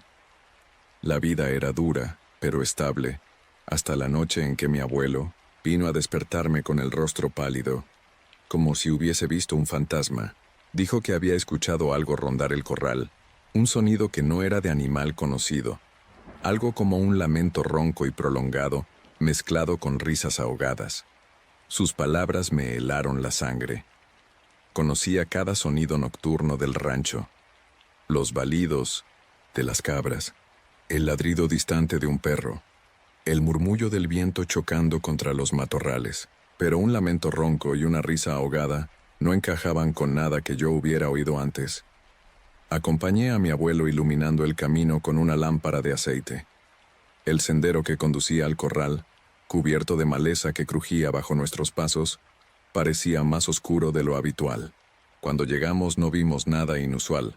La vida era dura, pero estable, hasta la noche en que mi abuelo vino a despertarme con el rostro pálido, como si hubiese visto un fantasma. Dijo que había escuchado algo rondar el corral, un sonido que no era de animal conocido, algo como un lamento ronco y prolongado mezclado con risas ahogadas. Sus palabras me helaron la sangre. Conocía cada sonido nocturno del rancho, los balidos de las cabras, el ladrido distante de un perro, el murmullo del viento chocando contra los matorrales, pero un lamento ronco y una risa ahogada no encajaban con nada que yo hubiera oído antes. Acompañé a mi abuelo iluminando el camino con una lámpara de aceite. El sendero que conducía al corral, cubierto de maleza que crujía bajo nuestros pasos, parecía más oscuro de lo habitual. Cuando llegamos no vimos nada inusual.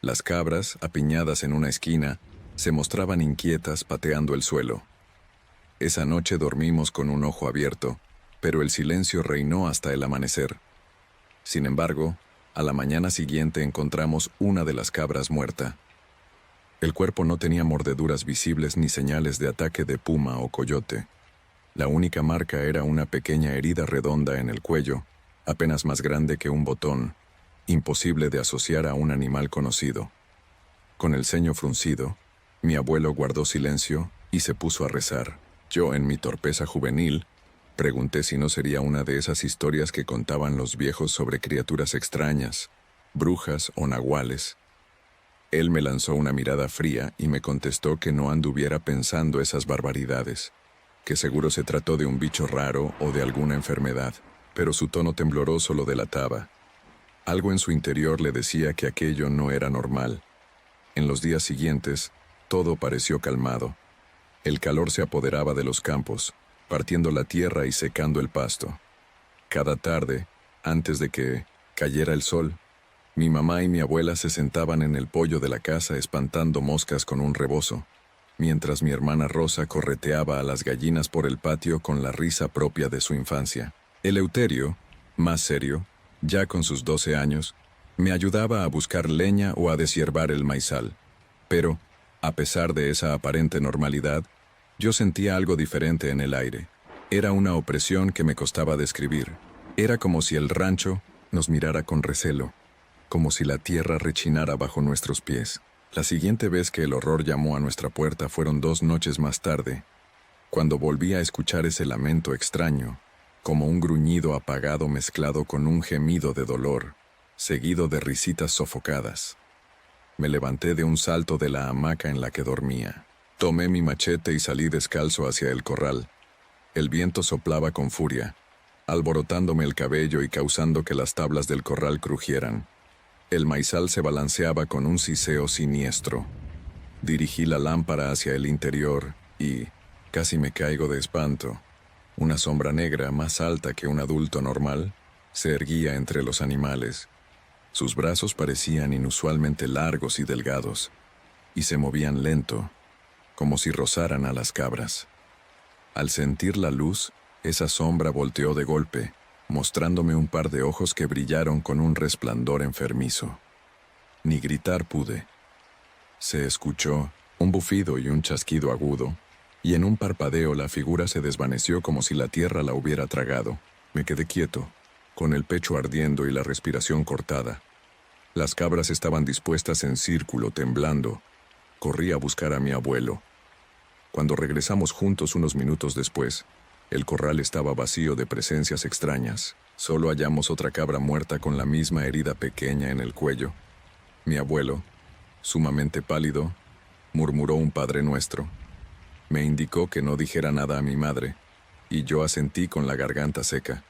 Las cabras, apiñadas en una esquina, se mostraban inquietas pateando el suelo. Esa noche dormimos con un ojo abierto, pero el silencio reinó hasta el amanecer. Sin embargo, a la mañana siguiente encontramos una de las cabras muerta. El cuerpo no tenía mordeduras visibles ni señales de ataque de puma o coyote. La única marca era una pequeña herida redonda en el cuello, apenas más grande que un botón, imposible de asociar a un animal conocido. Con el ceño fruncido, mi abuelo guardó silencio y se puso a rezar. Yo, en mi torpeza juvenil, pregunté si no sería una de esas historias que contaban los viejos sobre criaturas extrañas, brujas o nahuales. Él me lanzó una mirada fría y me contestó que no anduviera pensando esas barbaridades, que seguro se trató de un bicho raro o de alguna enfermedad, pero su tono tembloroso lo delataba. Algo en su interior le decía que aquello no era normal. En los días siguientes, todo pareció calmado. El calor se apoderaba de los campos, partiendo la tierra y secando el pasto. Cada tarde, antes de que cayera el sol, mi mamá y mi abuela se sentaban en el poyo de la casa espantando moscas con un rebozo, mientras mi hermana Rosa correteaba a las gallinas por el patio con la risa propia de su infancia. Eleuterio, más serio, ya con sus 12 años, me ayudaba a buscar leña o a deshiervar el maizal. Pero, a pesar de esa aparente normalidad, yo sentía algo diferente en el aire. Era una opresión que me costaba describir. Era como si el rancho nos mirara con recelo, como si la tierra rechinara bajo nuestros pies. La siguiente vez que el horror llamó a nuestra puerta fueron 2 noches más tarde, cuando volví a escuchar ese lamento extraño, como un gruñido apagado mezclado con un gemido de dolor, seguido de risitas sofocadas. Me levanté de un salto de la hamaca en la que dormía. Tomé mi machete y salí descalzo hacia el corral. El viento soplaba con furia, alborotándome el cabello y causando que las tablas del corral crujieran. El maizal se balanceaba con un siseo siniestro. Dirigí la lámpara hacia el interior y casi me caigo de espanto. Una sombra negra, más alta que un adulto normal, se erguía entre los animales. Sus brazos parecían inusualmente largos y delgados, y se movían lento, como si rozaran a las cabras. Al sentir la luz, esa sombra volteó de golpe, mostrándome un par de ojos que brillaron con un resplandor enfermizo. Ni gritar pude. Se escuchó un bufido y un chasquido agudo, y en un parpadeo la figura se desvaneció como si la tierra la hubiera tragado. Me quedé quieto, con el pecho ardiendo y la respiración cortada. Las cabras estaban dispuestas en círculo, temblando. Corrí a buscar a mi abuelo. Cuando regresamos juntos unos minutos después, el corral estaba vacío de presencias extrañas. Solo hallamos otra cabra muerta con la misma herida pequeña en el cuello. Mi abuelo, sumamente pálido, murmuró un Padre Nuestro. Me indicó que no dijera nada a mi madre, y yo asentí con la garganta seca.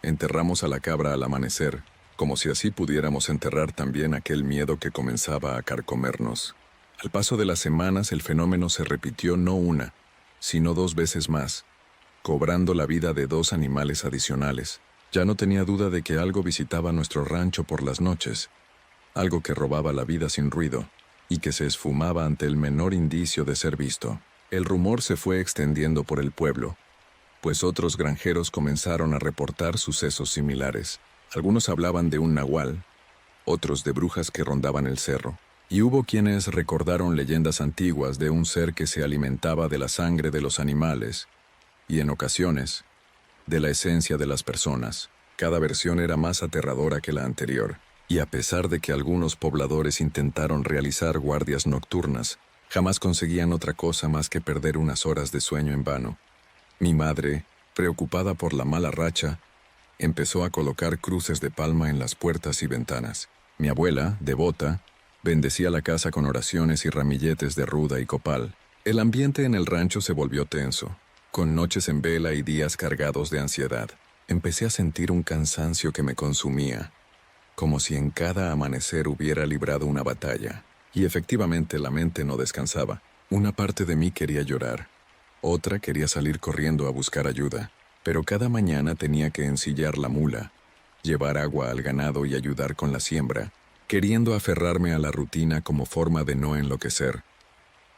Enterramos a la cabra al amanecer, como si así pudiéramos enterrar también aquel miedo que comenzaba a carcomernos. Al paso de las semanas el fenómeno se repitió no una, sino 2 veces más, cobrando la vida de 2 animales adicionales. Ya no tenía duda de que algo visitaba nuestro rancho por las noches, algo que robaba la vida sin ruido, y que se esfumaba ante el menor indicio de ser visto. El rumor se fue extendiendo por el pueblo, pues otros granjeros comenzaron a reportar sucesos similares. Algunos hablaban de un nahual, otros de brujas que rondaban el cerro, y hubo quienes recordaron leyendas antiguas de un ser que se alimentaba de la sangre de los animales, y en ocasiones, de la esencia de las personas. Cada versión era más aterradora que la anterior, y a pesar de que algunos pobladores intentaron realizar guardias nocturnas, jamás conseguían otra cosa más que perder unas horas de sueño en vano. Mi madre, preocupada por la mala racha, empezó a colocar cruces de palma en las puertas y ventanas. Mi abuela, devota, bendecía la casa con oraciones y ramilletes de ruda y copal. El ambiente en el rancho se volvió tenso, con noches en vela y días cargados de ansiedad. Empecé a sentir un cansancio que me consumía, como si en cada amanecer hubiera librado una batalla. Y efectivamente la mente no descansaba. Una parte de mí quería llorar, otra quería salir corriendo a buscar ayuda, pero cada mañana tenía que ensillar la mula, llevar agua al ganado y ayudar con la siembra, queriendo aferrarme a la rutina como forma de no enloquecer.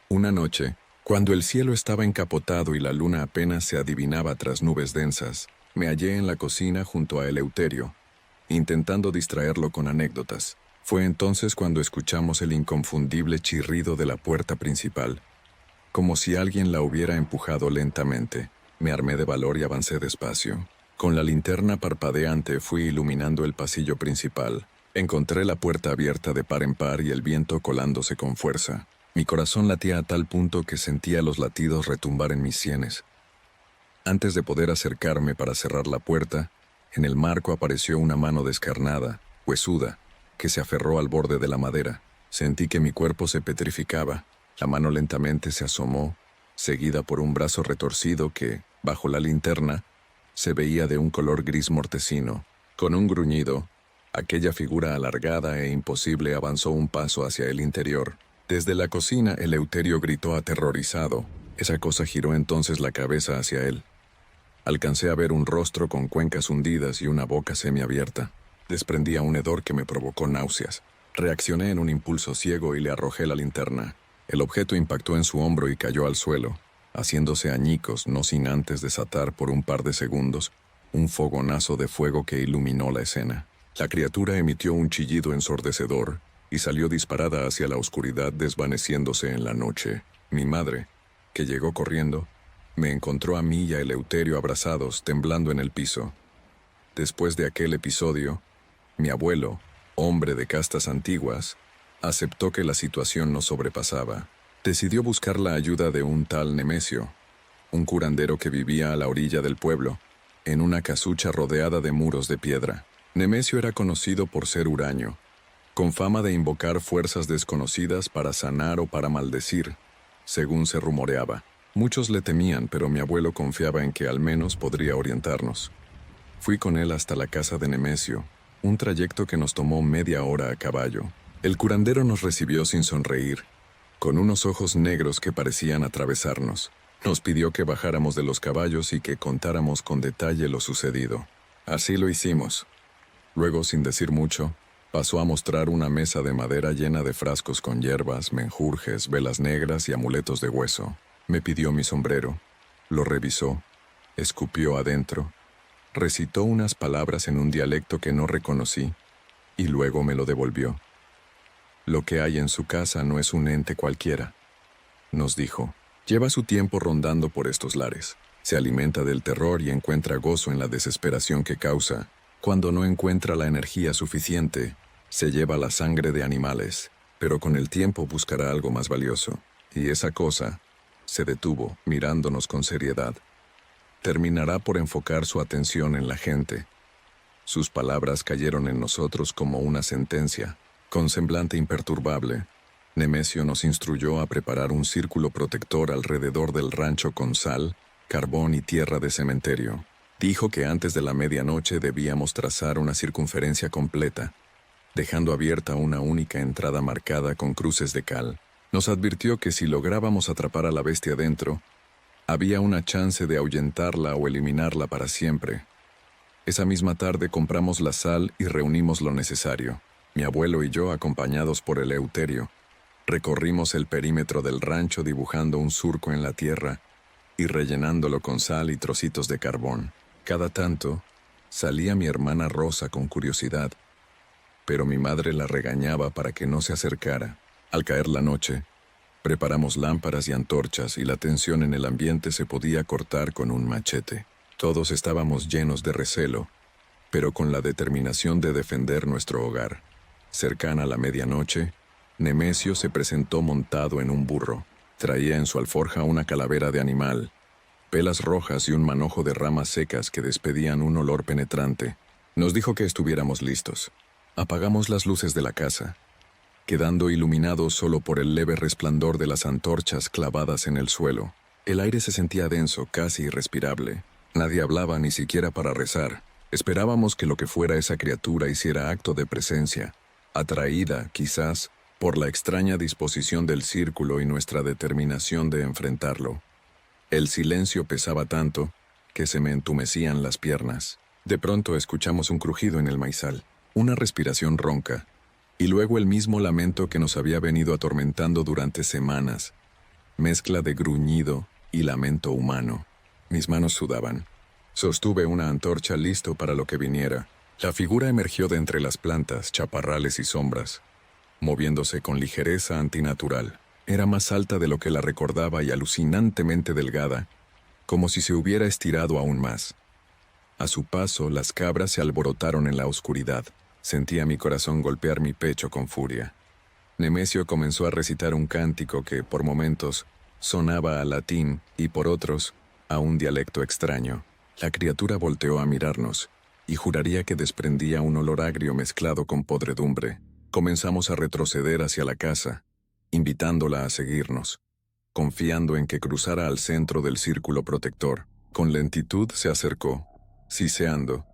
Una noche, cuando el cielo estaba encapotado y la luna apenas se adivinaba tras nubes densas, me hallé en la cocina junto a Eleuterio, intentando distraerlo con anécdotas. Fue entonces cuando escuchamos el inconfundible chirrido de la puerta principal, como si alguien la hubiera empujado lentamente. Me armé de valor y avancé despacio. Con la linterna parpadeante fui iluminando el pasillo principal. Encontré la puerta abierta de par en par y el viento colándose con fuerza. Mi corazón latía a tal punto que sentía los latidos retumbar en mis sienes. Antes de poder acercarme para cerrar la puerta, en el marco apareció una mano descarnada, huesuda, que se aferró al borde de la madera. Sentí que mi cuerpo se petrificaba. La mano lentamente se asomó, seguida por un brazo retorcido que, bajo la linterna, se veía de un color gris mortecino. Con un gruñido, aquella figura alargada e imposible avanzó un paso hacia el interior. Desde la cocina, Eleuterio gritó aterrorizado. Esa cosa giró entonces la cabeza hacia él. Alcancé a ver un rostro con cuencas hundidas y una boca semiabierta. Desprendía un hedor que me provocó náuseas. Reaccioné en un impulso ciego y le arrojé la linterna. El objeto impactó en su hombro y cayó al suelo, haciéndose añicos, no sin antes desatar por un par de segundos un fogonazo de fuego que iluminó la escena. La criatura emitió un chillido ensordecedor y salió disparada hacia la oscuridad, desvaneciéndose en la noche. Mi madre, que llegó corriendo, me encontró a mí y a Eleuterio abrazados, temblando en el piso. Después de aquel episodio, mi abuelo, hombre de castas antiguas, aceptó que la situación nos sobrepasaba. Decidió buscar la ayuda de un tal Nemesio, un curandero que vivía a la orilla del pueblo, en una casucha rodeada de muros de piedra. Nemesio era conocido por ser huraño, con fama de invocar fuerzas desconocidas para sanar o para maldecir, según se rumoreaba. Muchos le temían, pero mi abuelo confiaba en que al menos podría orientarnos. Fui con él hasta la casa de Nemesio, un trayecto que nos tomó media hora a caballo. El curandero nos recibió sin sonreír, con unos ojos negros que parecían atravesarnos. Nos pidió que bajáramos de los caballos y que contáramos con detalle lo sucedido. Así lo hicimos. Luego, sin decir mucho, pasó a mostrar una mesa de madera llena de frascos con hierbas, menjurjes, velas negras y amuletos de hueso. Me pidió mi sombrero, lo revisó, escupió adentro, recitó unas palabras en un dialecto que no reconocí y luego me lo devolvió. Lo que hay en su casa no es un ente cualquiera, nos dijo. Lleva su tiempo rondando por estos lares. Se alimenta del terror y encuentra gozo en la desesperación que causa. Cuando no encuentra la energía suficiente, se lleva la sangre de animales, pero con el tiempo buscará algo más valioso. Y esa cosa se detuvo, mirándonos con seriedad. Terminará por enfocar su atención en la gente. Sus palabras cayeron en nosotros como una sentencia. Con semblante imperturbable, Nemesio nos instruyó a preparar un círculo protector alrededor del rancho con sal, carbón y tierra de cementerio. Dijo que antes de la medianoche debíamos trazar una circunferencia completa, dejando abierta una única entrada marcada con cruces de cal. Nos advirtió que si lográbamos atrapar a la bestia dentro, había una chance de ahuyentarla o eliminarla para siempre. Esa misma tarde compramos la sal y reunimos lo necesario. Mi abuelo y yo, acompañados por Eleuterio, recorrimos el perímetro del rancho dibujando un surco en la tierra y rellenándolo con sal y trocitos de carbón. Cada tanto, salía mi hermana Rosa con curiosidad, pero mi madre la regañaba para que no se acercara. Al caer la noche, preparamos lámparas y antorchas y la tensión en el ambiente se podía cortar con un machete. Todos estábamos llenos de recelo, pero con la determinación de defender nuestro hogar. Cercana a la medianoche, Nemesio se presentó montado en un burro. Traía en su alforja una calavera de animal, pelas rojas y un manojo de ramas secas que despedían un olor penetrante. Nos dijo que estuviéramos listos. Apagamos las luces de la casa, quedando iluminados solo por el leve resplandor de las antorchas clavadas en el suelo. El aire se sentía denso, casi irrespirable. Nadie hablaba ni siquiera para rezar. Esperábamos que lo que fuera esa criatura hiciera acto de presencia, atraída, quizás, por la extraña disposición del círculo y nuestra determinación de enfrentarlo. El silencio pesaba tanto que se me entumecían las piernas. De pronto escuchamos un crujido en el maizal, una respiración ronca, y luego el mismo lamento que nos había venido atormentando durante semanas, mezcla de gruñido y lamento humano. Mis manos sudaban. Sostuve una antorcha listo para lo que viniera. La figura emergió de entre las plantas, chaparrales y sombras, moviéndose con ligereza antinatural. Era más alta de lo que la recordaba y alucinantemente delgada, como si se hubiera estirado aún más. A su paso, las cabras se alborotaron en la oscuridad. Sentía mi corazón golpear mi pecho con furia. Nemesio comenzó a recitar un cántico que, por momentos, sonaba a latín y, por otros, a un dialecto extraño. La criatura volteó a mirarnos, y juraría que desprendía un olor agrio mezclado con podredumbre. Comenzamos a retroceder hacia la casa, invitándola a seguirnos, confiando en que cruzara al centro del círculo protector. Con lentitud se acercó, siseando,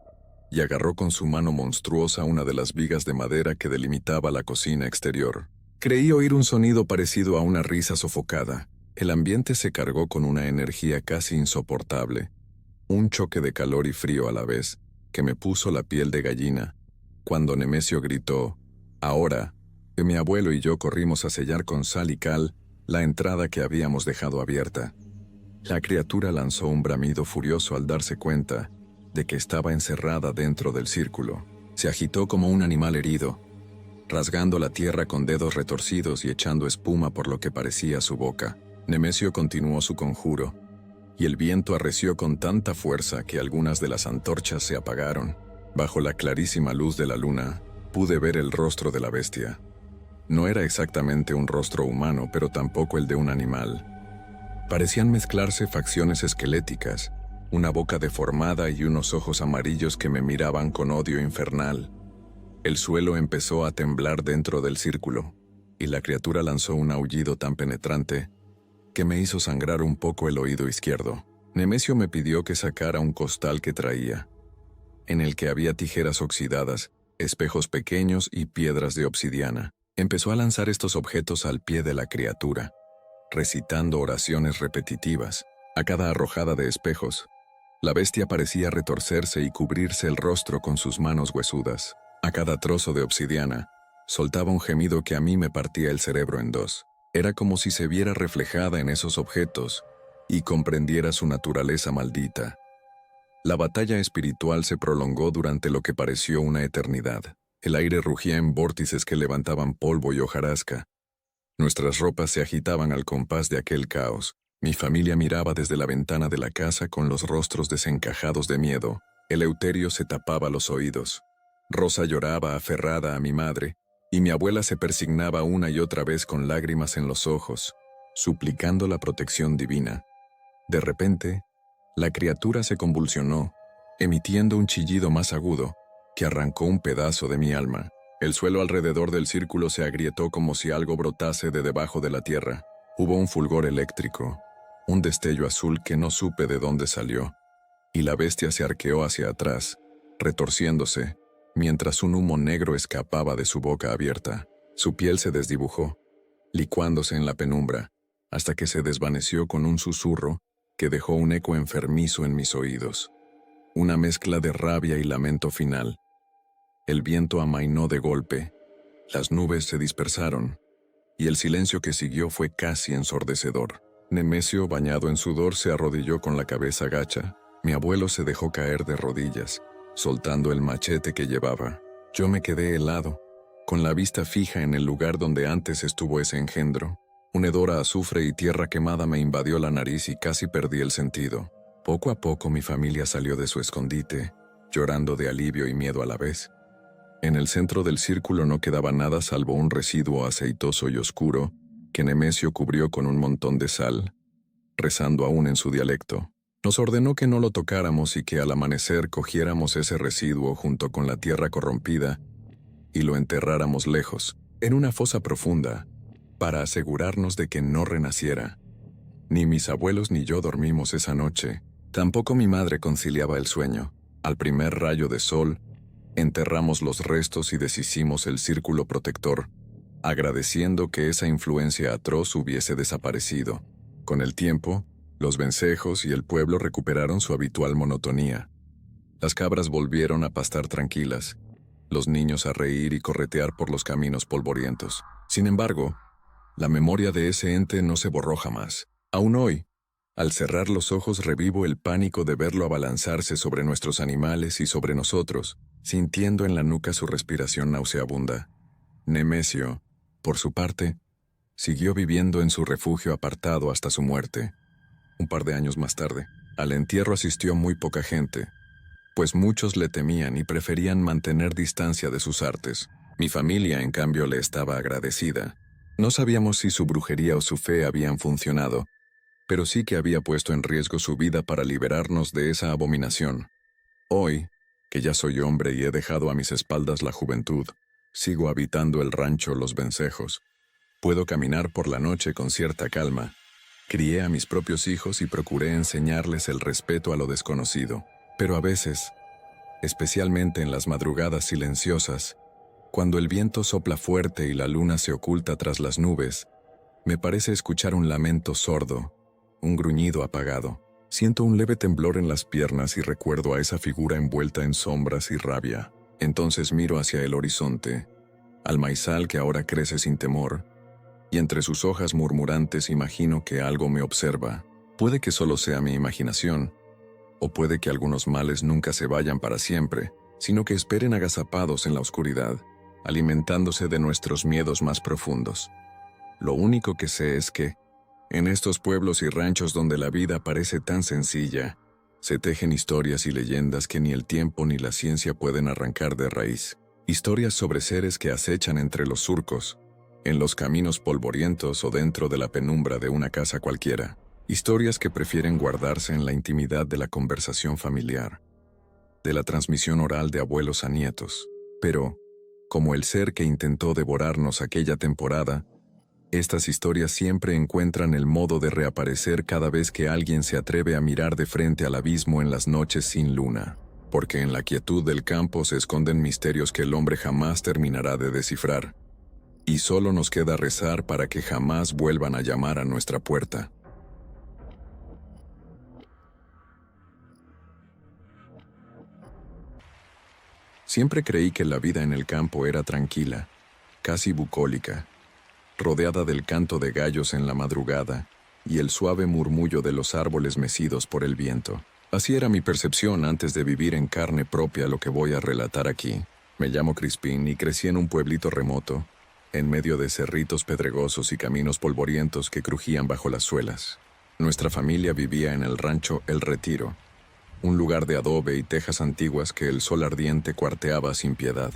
y agarró con su mano monstruosa una de las vigas de madera que delimitaba la cocina exterior. Creí oír un sonido parecido a una risa sofocada. El ambiente se cargó con una energía casi insoportable, un choque de calor y frío a la vez, que me puso la piel de gallina, cuando Nemesio gritó, «Ahora», que mi abuelo y yo corrimos a sellar con sal y cal la entrada que habíamos dejado abierta. La criatura lanzó un bramido furioso al darse cuenta de que estaba encerrada dentro del círculo. Se agitó como un animal herido, rasgando la tierra con dedos retorcidos y echando espuma por lo que parecía su boca. Nemesio continuó su conjuro, y el viento arreció con tanta fuerza que algunas de las antorchas se apagaron. Bajo la clarísima luz de la luna, pude ver el rostro de la bestia. No era exactamente un rostro humano, pero tampoco el de un animal. Parecían mezclarse facciones esqueléticas, una boca deformada y unos ojos amarillos que me miraban con odio infernal. El suelo empezó a temblar dentro del círculo, y la criatura lanzó un aullido tan penetrante que me hizo sangrar un poco el oído izquierdo. Nemesio me pidió que sacara un costal que traía, en el que había tijeras oxidadas, espejos pequeños y piedras de obsidiana. Empezó a lanzar estos objetos al pie de la criatura, recitando oraciones repetitivas. A cada arrojada de espejos, la bestia parecía retorcerse y cubrirse el rostro con sus manos huesudas. A cada trozo de obsidiana, soltaba un gemido que a mí me partía el cerebro en dos. Era como si se viera reflejada en esos objetos y comprendiera su naturaleza maldita. La batalla espiritual se prolongó durante lo que pareció una eternidad. El aire rugía en vórtices que levantaban polvo y hojarasca. Nuestras ropas se agitaban al compás de aquel caos. Mi familia miraba desde la ventana de la casa con los rostros desencajados de miedo. Eleuterio se tapaba los oídos. Rosa lloraba aferrada a mi madre, y mi abuela se persignaba una y otra vez con lágrimas en los ojos, suplicando la protección divina. De repente, la criatura se convulsionó, emitiendo un chillido más agudo, que arrancó un pedazo de mi alma. El suelo alrededor del círculo se agrietó como si algo brotase de debajo de la tierra. Hubo un fulgor eléctrico, un destello azul que no supe de dónde salió, y la bestia se arqueó hacia atrás, retorciéndose, mientras un humo negro escapaba de su boca abierta. Su piel se desdibujó, licuándose en la penumbra, hasta que se desvaneció con un susurro que dejó un eco enfermizo en mis oídos. Una mezcla de rabia y lamento final. El viento amainó de golpe, las nubes se dispersaron, y el silencio que siguió fue casi ensordecedor. Nemesio, bañado en sudor, se arrodilló con la cabeza gacha. Mi abuelo se dejó caer de rodillas, soltando el machete que llevaba. Yo me quedé helado, con la vista fija en el lugar donde antes estuvo ese engendro. Un hedor a azufre y tierra quemada me invadió la nariz y casi perdí el sentido. Poco a poco mi familia salió de su escondite, llorando de alivio y miedo a la vez. En el centro del círculo no quedaba nada salvo un residuo aceitoso y oscuro que Nemesio cubrió con un montón de sal, rezando aún en su dialecto. Nos ordenó que no lo tocáramos y que al amanecer cogiéramos ese residuo junto con la tierra corrompida y lo enterráramos lejos, en una fosa profunda, para asegurarnos de que no renaciera. Ni mis abuelos ni yo dormimos esa noche, tampoco mi madre conciliaba el sueño. Al primer rayo de sol, enterramos los restos y deshicimos el círculo protector, agradeciendo que esa influencia atroz hubiese desaparecido. Con el tiempo, los vencejos y el pueblo recuperaron su habitual monotonía. Las cabras volvieron a pastar tranquilas, los niños a reír y corretear por los caminos polvorientos. Sin embargo, la memoria de ese ente no se borró jamás. Aún hoy, al cerrar los ojos revivo el pánico de verlo abalanzarse sobre nuestros animales y sobre nosotros, sintiendo en la nuca su respiración nauseabunda. Nemesio, por su parte, siguió viviendo en su refugio apartado hasta su muerte. Un par de años más tarde, al entierro asistió muy poca gente, pues muchos le temían y preferían mantener distancia de sus artes. Mi familia, en cambio, le estaba agradecida. No sabíamos si su brujería o su fe habían funcionado, pero sí que había puesto en riesgo su vida para liberarnos de esa abominación. Hoy, que ya soy hombre y he dejado a mis espaldas la juventud, sigo habitando el rancho Los Vencejos. Puedo caminar por la noche con cierta calma. Crié a mis propios hijos y procuré enseñarles el respeto a lo desconocido. Pero a veces, especialmente en las madrugadas silenciosas, cuando el viento sopla fuerte y la luna se oculta tras las nubes, me parece escuchar un lamento sordo, un gruñido apagado. Siento un leve temblor en las piernas y recuerdo a esa figura envuelta en sombras y rabia. Entonces miro hacia el horizonte, al maizal que ahora crece sin temor, y entre sus hojas murmurantes imagino que algo me observa. Puede que solo sea mi imaginación, o puede que algunos males nunca se vayan para siempre, sino que esperen agazapados en la oscuridad, alimentándose de nuestros miedos más profundos. Lo único que sé es que, en estos pueblos y ranchos donde la vida parece tan sencilla, se tejen historias y leyendas que ni el tiempo ni la ciencia pueden arrancar de raíz. Historias sobre seres que acechan entre los surcos, en los caminos polvorientos o dentro de la penumbra de una casa cualquiera. Historias que prefieren guardarse en la intimidad de la conversación familiar, de la transmisión oral de abuelos a nietos. Pero, como el ser que intentó devorarnos aquella temporada, estas historias siempre encuentran el modo de reaparecer cada vez que alguien se atreve a mirar de frente al abismo en las noches sin luna, porque en la quietud del campo se esconden misterios que el hombre jamás terminará de descifrar, y solo nos queda rezar para que jamás vuelvan a llamar a nuestra puerta. Siempre creí que la vida en el campo era tranquila, casi bucólica, rodeada del canto de gallos en la madrugada y el suave murmullo de los árboles mecidos por el viento. Así era mi percepción antes de vivir en carne propia lo que voy a relatar aquí. Me llamo Crispín y crecí en un pueblito remoto, en medio de cerritos pedregosos y caminos polvorientos que crujían bajo las suelas. Nuestra familia vivía en el rancho El Retiro, un lugar de adobe y tejas antiguas que el sol ardiente cuarteaba sin piedad.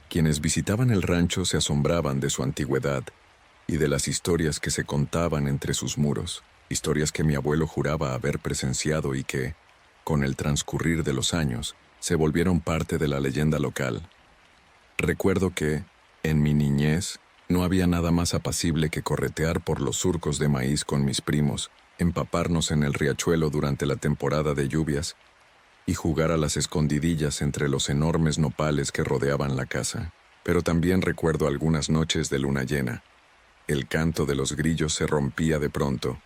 Quienes visitaban el rancho se asombraban de su antigüedad y de las historias que se contaban entre sus muros, historias que mi abuelo juraba haber presenciado y que, con el transcurrir de los años, se volvieron parte de la leyenda local. Recuerdo que, en mi niñez, no había nada más apacible que corretear por los surcos de maíz con mis primos, empaparnos en el riachuelo durante la temporada de lluvias y jugar a las escondidillas entre los enormes nopales que rodeaban la casa. Pero también recuerdo algunas noches de luna llena. El canto de los grillos se rompía de pronto,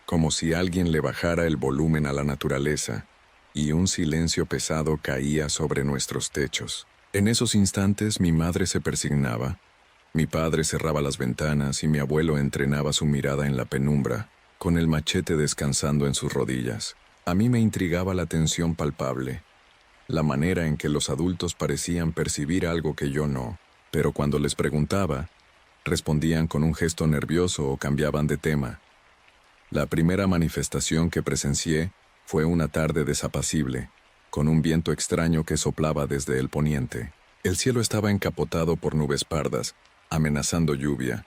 como si alguien le bajara el volumen a la naturaleza, y un silencio pesado caía sobre nuestros techos. En esos instantes mi madre se persignaba, mi padre cerraba las ventanas y mi abuelo entrenaba su mirada en la penumbra, con el machete descansando en sus rodillas. A mí me intrigaba la tensión palpable, la manera en que los adultos parecían percibir algo que yo no, pero cuando les preguntaba, respondían con un gesto nervioso o cambiaban de tema. La primera manifestación que presencié fue una tarde desapacible, con un viento extraño que soplaba desde el poniente. El cielo estaba encapotado por nubes pardas, amenazando lluvia,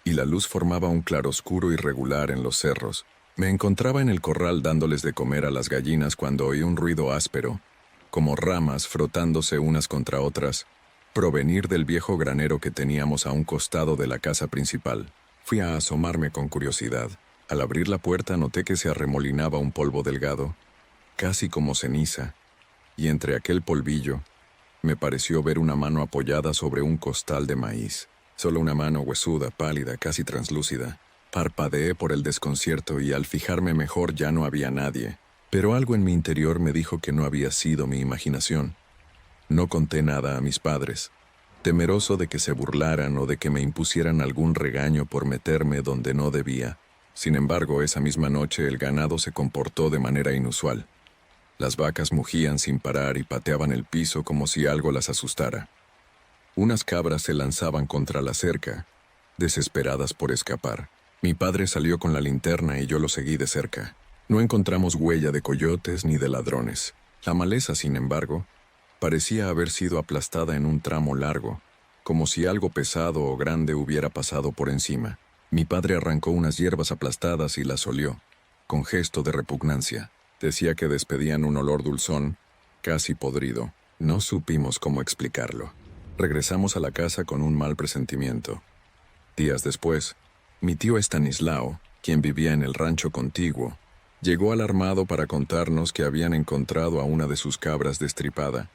y la luz formaba un claroscuro irregular en los cerros, Me encontraba en el corral dándoles de comer a las gallinas cuando oí un ruido áspero, como ramas frotándose unas contra otras, provenir del viejo granero que teníamos a un costado de la casa principal. Fui a asomarme con curiosidad. Al abrir la puerta noté que se arremolinaba un polvo delgado, casi como ceniza, y entre aquel polvillo me pareció ver una mano apoyada sobre un costal de maíz. Solo una mano huesuda, pálida, casi translúcida. Parpadeé por el desconcierto y al fijarme mejor ya no había nadie, pero algo en mi interior me dijo que no había sido mi imaginación. No conté nada a mis padres, temeroso de que se burlaran o de que me impusieran algún regaño por meterme donde no debía. Sin embargo, esa misma noche el ganado se comportó de manera inusual. Las vacas mugían sin parar y pateaban el piso como si algo las asustara. Unas cabras se lanzaban contra la cerca, desesperadas por escapar. Mi padre salió con la linterna y yo lo seguí de cerca. No encontramos huella de coyotes ni de ladrones. La maleza, sin embargo, parecía haber sido aplastada en un tramo largo, como si algo pesado o grande hubiera pasado por encima. Mi padre arrancó unas hierbas aplastadas y las olió, con gesto de repugnancia. Decía que despedían un olor dulzón, casi podrido. No supimos cómo explicarlo. Regresamos a la casa con un mal presentimiento. Días después, mi tío Estanislao, quien vivía en el rancho contiguo, llegó alarmado para contarnos que habían encontrado a una de sus cabras destripada,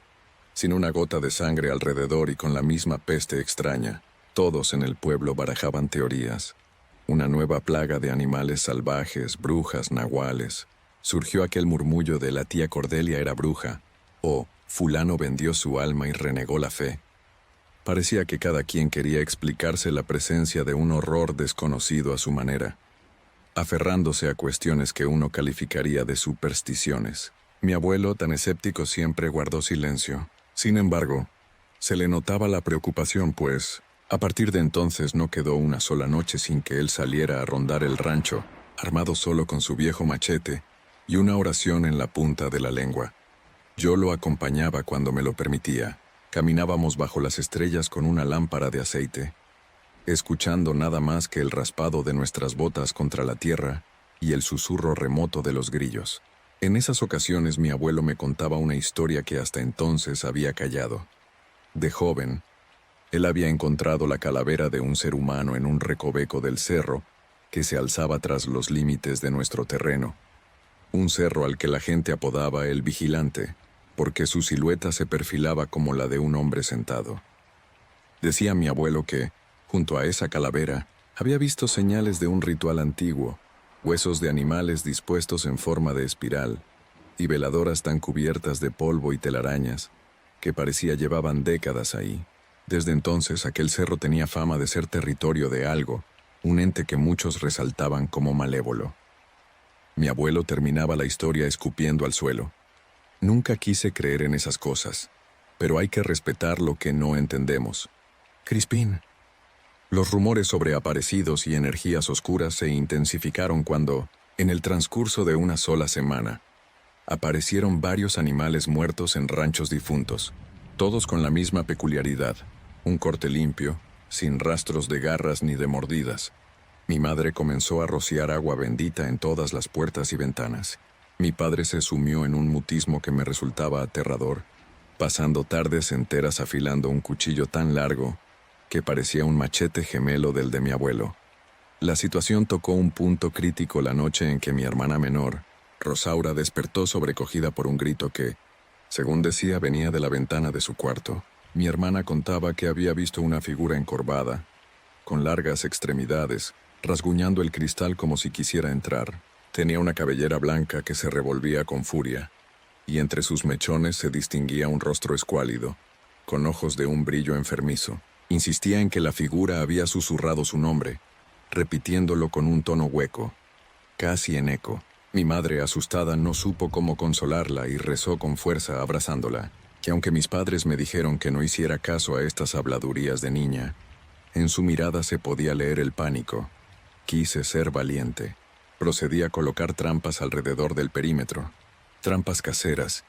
sin una gota de sangre alrededor y con la misma peste extraña. Todos en el pueblo barajaban teorías. Una nueva plaga de animales salvajes, brujas, nahuales. Surgió aquel murmullo de la tía Cordelia era bruja, o fulano vendió su alma y renegó la fe. Parecía que cada quien quería explicarse la presencia de un horror desconocido a su manera, aferrándose a cuestiones que uno calificaría de supersticiones. Mi abuelo, tan escéptico, siempre guardó silencio. Sin embargo, se le notaba la preocupación, pues, a partir de entonces no quedó una sola noche sin que él saliera a rondar el rancho, armado solo con su viejo machete y una oración en la punta de la lengua. Yo lo acompañaba cuando me lo permitía. Caminábamos bajo las estrellas con una lámpara de aceite, escuchando nada más que el raspado de nuestras botas contra la tierra y el susurro remoto de los grillos. En esas ocasiones mi abuelo me contaba una historia que hasta entonces había callado. De joven, él había encontrado la calavera de un ser humano en un recoveco del cerro que se alzaba tras los límites de nuestro terreno. Un cerro al que la gente apodaba el Vigilante, porque su silueta se perfilaba como la de un hombre sentado. Decía mi abuelo que, junto a esa calavera, había visto señales de un ritual antiguo, huesos de animales dispuestos en forma de espiral, y veladoras tan cubiertas de polvo y telarañas, que parecía llevaban décadas ahí. Desde entonces aquel cerro tenía fama de ser territorio de algo, un ente que muchos resaltaban como malévolo. Mi abuelo terminaba la historia escupiendo al suelo. Nunca quise creer en esas cosas, pero hay que respetar lo que no entendemos. Crispín. Los rumores sobre aparecidos y energías oscuras se intensificaron cuando, en el transcurso de una sola semana, aparecieron varios animales muertos en ranchos difuntos, todos con la misma peculiaridad, un corte limpio, sin rastros de garras ni de mordidas. Mi madre comenzó a rociar agua bendita en todas las puertas y ventanas. Mi padre se sumió en un mutismo que me resultaba aterrador, pasando tardes enteras afilando un cuchillo tan largo que parecía un machete gemelo del de mi abuelo. La situación tocó un punto crítico la noche en que mi hermana menor, Rosaura, despertó sobrecogida por un grito que, según decía, venía de la ventana de su cuarto. Mi hermana contaba que había visto una figura encorvada, con largas extremidades, rasguñando el cristal como si quisiera entrar. Tenía una cabellera blanca que se revolvía con furia, y entre sus mechones se distinguía un rostro escuálido, con ojos de un brillo enfermizo. Insistía en que la figura había susurrado su nombre, repitiéndolo con un tono hueco, casi en eco. Mi madre, asustada, no supo cómo consolarla y rezó con fuerza abrazándola, que aunque mis padres me dijeron que no hiciera caso a estas habladurías de niña, en su mirada se podía leer el pánico. Quise ser valiente. Procedí a colocar trampas alrededor del perímetro, trampas caseras,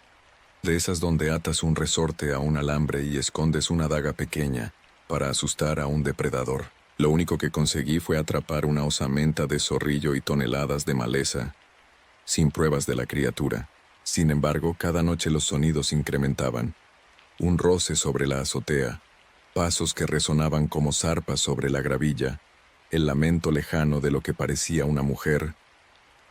de esas donde atas un resorte a un alambre y escondes una daga pequeña para asustar a un depredador. Lo único que conseguí fue atrapar una osamenta de zorrillo y toneladas de maleza, sin pruebas de la criatura. Sin embargo, cada noche los sonidos incrementaban. Un roce sobre la azotea, pasos que resonaban como zarpas sobre la gravilla, el lamento lejano de lo que parecía una mujer,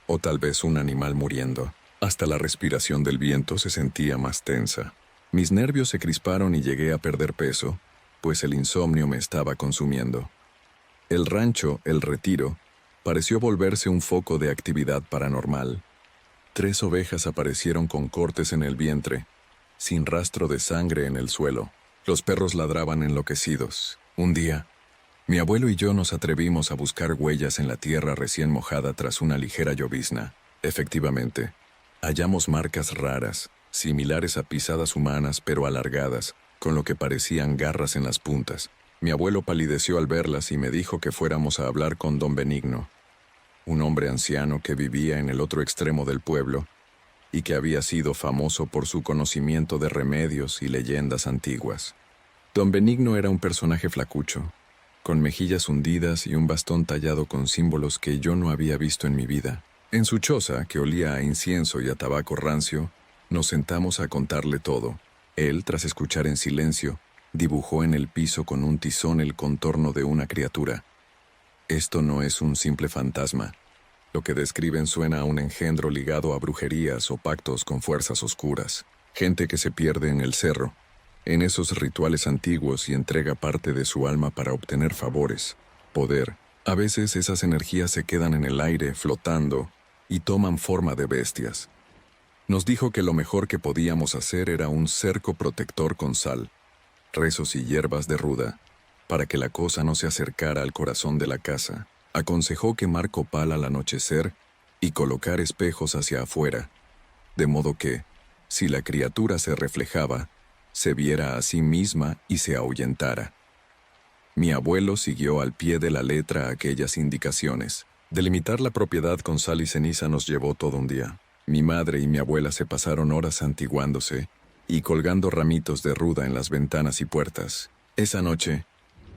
o tal vez un animal muriendo. Hasta la respiración del viento se sentía más tensa. Mis nervios se crisparon y llegué a perder peso, pues el insomnio me estaba consumiendo. El rancho, el retiro, pareció volverse un foco de actividad paranormal. 3 ovejas aparecieron con cortes en el vientre, sin rastro de sangre en el suelo. Los perros ladraban enloquecidos. Un día, mi abuelo y yo nos atrevimos a buscar huellas en la tierra recién mojada tras una ligera llovizna. Efectivamente, hallamos marcas raras, similares a pisadas humanas pero alargadas, con lo que parecían garras en las puntas. Mi abuelo palideció al verlas y me dijo que fuéramos a hablar con don Benigno, un hombre anciano que vivía en el otro extremo del pueblo y que había sido famoso por su conocimiento de remedios y leyendas antiguas. Don Benigno era un personaje flacucho, con mejillas hundidas y un bastón tallado con símbolos que yo no había visto en mi vida. En su choza, que olía a incienso y a tabaco rancio, nos sentamos a contarle todo. Él, tras escuchar en silencio, dibujó en el piso con un tizón el contorno de una criatura. Esto no es un simple fantasma. Lo que describen suena a un engendro ligado a brujerías o pactos con fuerzas oscuras. Gente que se pierde en el cerro, en esos rituales antiguos y entrega parte de su alma para obtener favores, poder. A veces esas energías se quedan en el aire, flotando, y toman forma de bestias. Nos dijo que lo mejor que podíamos hacer era un cerco protector con sal, rezos y hierbas de ruda, para que la cosa no se acercara al corazón de la casa. Aconsejó quemar copal al anochecer y colocar espejos hacia afuera, de modo que, si la criatura se reflejaba, se viera a sí misma y se ahuyentara. Mi abuelo siguió al pie de la letra aquellas indicaciones. Delimitar la propiedad con sal y ceniza nos llevó todo un día. Mi madre y mi abuela se pasaron horas santiguándose y colgando ramitos de ruda en las ventanas y puertas. Esa noche,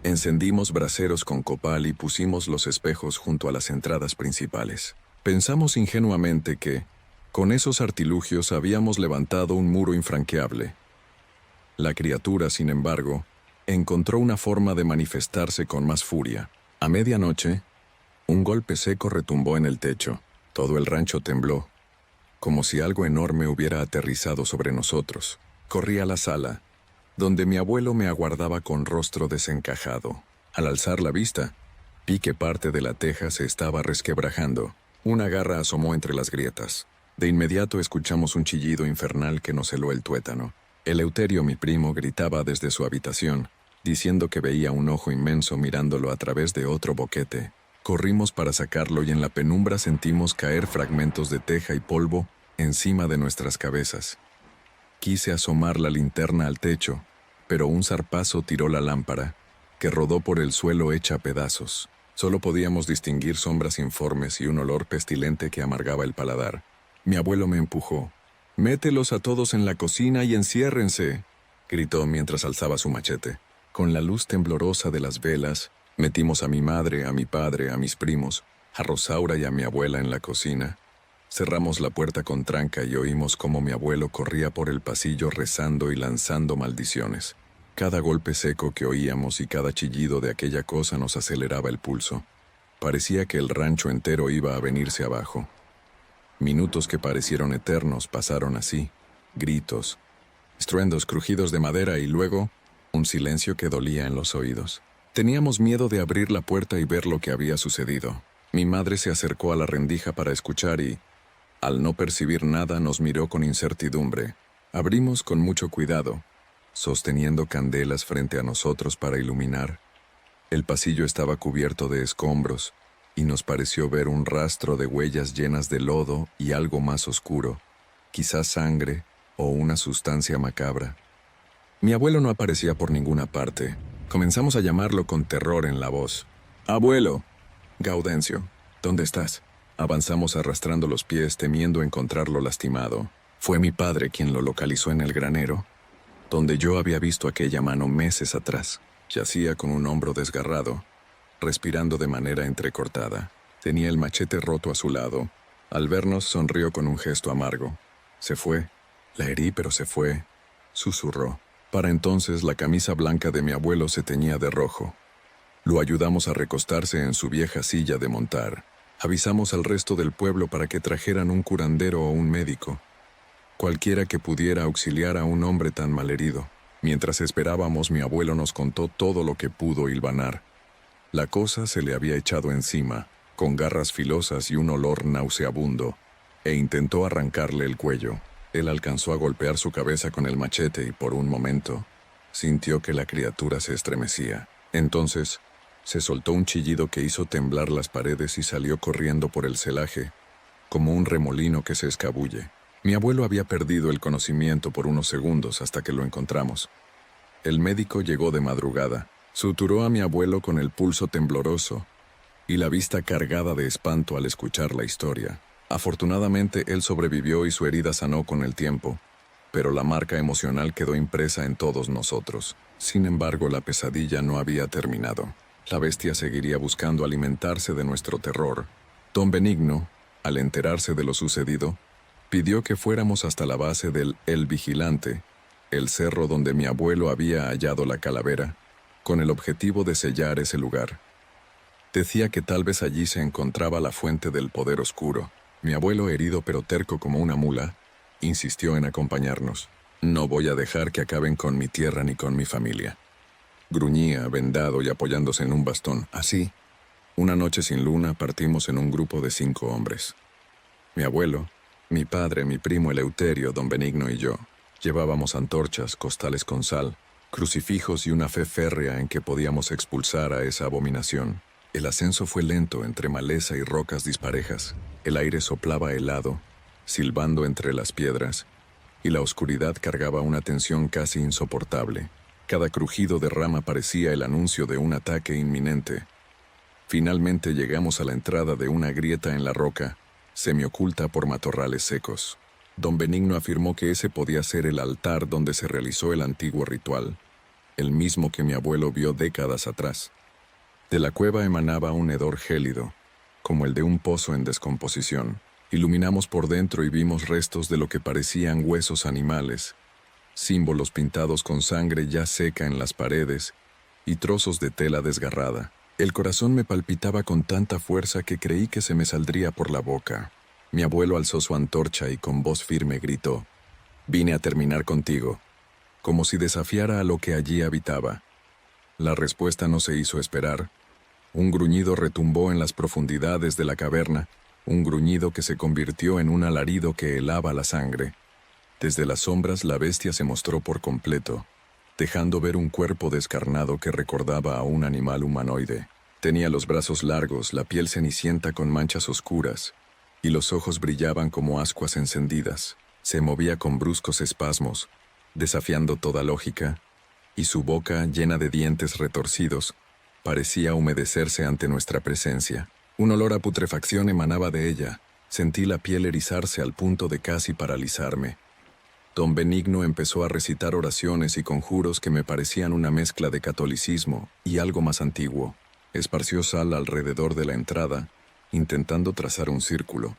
encendimos braseros con copal y pusimos los espejos junto a las entradas principales. Pensamos ingenuamente que, con esos artilugios habíamos levantado un muro infranqueable. La criatura, sin embargo, encontró una forma de manifestarse con más furia. A medianoche, un golpe seco retumbó en el techo. Todo el rancho tembló, como si algo enorme hubiera aterrizado sobre nosotros. Corrí a la sala, donde mi abuelo me aguardaba con rostro desencajado. Al alzar la vista, vi que parte de la teja se estaba resquebrajando. Una garra asomó entre las grietas. De inmediato escuchamos un chillido infernal que nos heló el tuétano. Eleuterio, mi primo, gritaba desde su habitación, diciendo que veía un ojo inmenso mirándolo a través de otro boquete. Corrimos para sacarlo y en la penumbra sentimos caer fragmentos de teja y polvo encima de nuestras cabezas. Quise asomar la linterna al techo, pero un zarpazo tiró la lámpara, que rodó por el suelo hecha a pedazos. Solo podíamos distinguir sombras informes y un olor pestilente que amargaba el paladar. Mi abuelo me empujó. «Mételos a todos en la cocina y enciérrense», gritó mientras alzaba su machete. Con la luz temblorosa de las velas, metimos a mi madre, a mi padre, a mis primos, a Rosaura y a mi abuela en la cocina. Cerramos la puerta con tranca y oímos cómo mi abuelo corría por el pasillo rezando y lanzando maldiciones. Cada golpe seco que oíamos y cada chillido de aquella cosa nos aceleraba el pulso. Parecía que el rancho entero iba a venirse abajo. Minutos que parecieron eternos pasaron así, gritos, estruendos, crujidos de madera y luego un silencio que dolía en los oídos. Teníamos miedo de abrir la puerta y ver lo que había sucedido. Mi madre se acercó a la rendija para escuchar y, al no percibir nada, nos miró con incertidumbre. Abrimos con mucho cuidado, sosteniendo candelas frente a nosotros para iluminar. El pasillo estaba cubierto de escombros, y nos pareció ver un rastro de huellas llenas de lodo y algo más oscuro, quizás sangre o una sustancia macabra. Mi abuelo no aparecía por ninguna parte. Comenzamos a llamarlo con terror en la voz. «Abuelo, Gaudencio, ¿dónde estás?» Avanzamos arrastrando los pies, temiendo encontrarlo lastimado. Fue mi padre quien lo localizó en el granero, donde yo había visto aquella mano meses atrás. Yacía con un hombro desgarrado, respirando de manera entrecortada. Tenía el machete roto a su lado. Al vernos sonrió con un gesto amargo. Se fue. La herí, pero se fue, susurró. Para entonces la camisa blanca de mi abuelo se teñía de rojo. Lo ayudamos a recostarse en su vieja silla de montar. Avisamos al resto del pueblo para que trajeran un curandero o un médico. Cualquiera que pudiera auxiliar a un hombre tan malherido. Mientras esperábamos, mi abuelo nos contó todo lo que pudo hilvanar. La cosa se le había echado encima, con garras filosas y un olor nauseabundo, e intentó arrancarle el cuello. Él alcanzó a golpear su cabeza con el machete y por un momento sintió que la criatura se estremecía. Entonces, se soltó un chillido que hizo temblar las paredes y salió corriendo por el celaje, como un remolino que se escabulle. Mi abuelo había perdido el conocimiento por unos segundos hasta que lo encontramos. El médico llegó de madrugada, suturó a mi abuelo con el pulso tembloroso y la vista cargada de espanto al escuchar la historia. Afortunadamente, él sobrevivió y su herida sanó con el tiempo, pero la marca emocional quedó impresa en todos nosotros. Sin embargo, la pesadilla no había terminado. La bestia seguiría buscando alimentarse de nuestro terror. Don Benigno, al enterarse de lo sucedido, pidió que fuéramos hasta la base del El Vigilante, el cerro donde mi abuelo había hallado la calavera, con el objetivo de sellar ese lugar. Decía que tal vez allí se encontraba la fuente del poder oscuro. Mi abuelo, herido pero terco como una mula, insistió en acompañarnos. No voy a dejar que acaben con mi tierra ni con mi familia. Gruñía, vendado y apoyándose en un bastón. Así, una noche sin luna, partimos en un grupo de 5 hombres. Mi abuelo, mi padre, mi primo Eleuterio, don Benigno y yo, llevábamos antorchas, costales con sal, crucifijos y una fe férrea en que podíamos expulsar a esa abominación. El ascenso fue lento entre maleza y rocas disparejas. El aire soplaba helado, silbando entre las piedras, y la oscuridad cargaba una tensión casi insoportable. Cada crujido de rama parecía el anuncio de un ataque inminente. Finalmente llegamos a la entrada de una grieta en la roca, semioculta por matorrales secos. Don Benigno afirmó que ese podía ser el altar donde se realizó el antiguo ritual, el mismo que mi abuelo vio décadas atrás. De la cueva emanaba un hedor gélido, como el de un pozo en descomposición. Iluminamos por dentro y vimos restos de lo que parecían huesos animales, símbolos pintados con sangre ya seca en las paredes y trozos de tela desgarrada. El corazón me palpitaba con tanta fuerza que creí que se me saldría por la boca. Mi abuelo alzó su antorcha y con voz firme gritó: «Vine a terminar contigo», como si desafiara a lo que allí habitaba. La respuesta no se hizo esperar. Un gruñido retumbó en las profundidades de la caverna, un gruñido que se convirtió en un alarido que helaba la sangre. Desde las sombras la bestia se mostró por completo, dejando ver un cuerpo descarnado que recordaba a un animal humanoide. Tenía los brazos largos, la piel cenicienta con manchas oscuras, y los ojos brillaban como ascuas encendidas. Se movía con bruscos espasmos, desafiando toda lógica, y su boca, llena de dientes retorcidos, parecía humedecerse ante nuestra presencia. Un olor a putrefacción emanaba de ella. Sentí la piel erizarse al punto de casi paralizarme. Don Benigno empezó a recitar oraciones y conjuros que me parecían una mezcla de catolicismo y algo más antiguo. Esparció sal alrededor de la entrada, intentando trazar un círculo.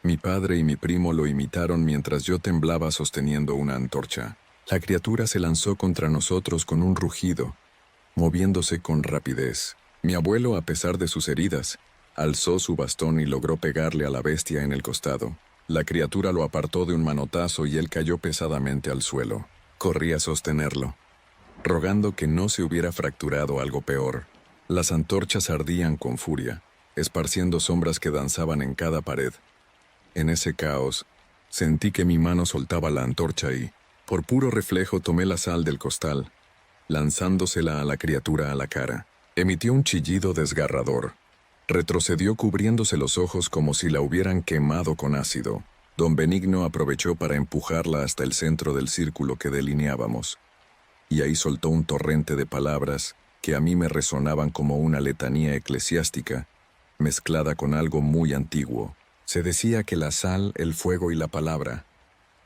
Mi padre y mi primo lo imitaron mientras yo temblaba sosteniendo una antorcha. La criatura se lanzó contra nosotros con un rugido, moviéndose con rapidez. Mi abuelo, a pesar de sus heridas, alzó su bastón y logró pegarle a la bestia en el costado. La criatura lo apartó de un manotazo y él cayó pesadamente al suelo. Corrí a sostenerlo, rogando que no se hubiera fracturado algo peor. Las antorchas ardían con furia, esparciendo sombras que danzaban en cada pared. En ese caos, sentí que mi mano soltaba la antorcha y, por puro reflejo, tomé la sal del costal, lanzándosela a la criatura a la cara. Emitió un chillido desgarrador. Retrocedió cubriéndose los ojos como si la hubieran quemado con ácido. Don Benigno aprovechó para empujarla hasta el centro del círculo que delineábamos. Y ahí soltó un torrente de palabras que a mí me resonaban como una letanía eclesiástica, mezclada con algo muy antiguo. Se decía que la sal, el fuego y la palabra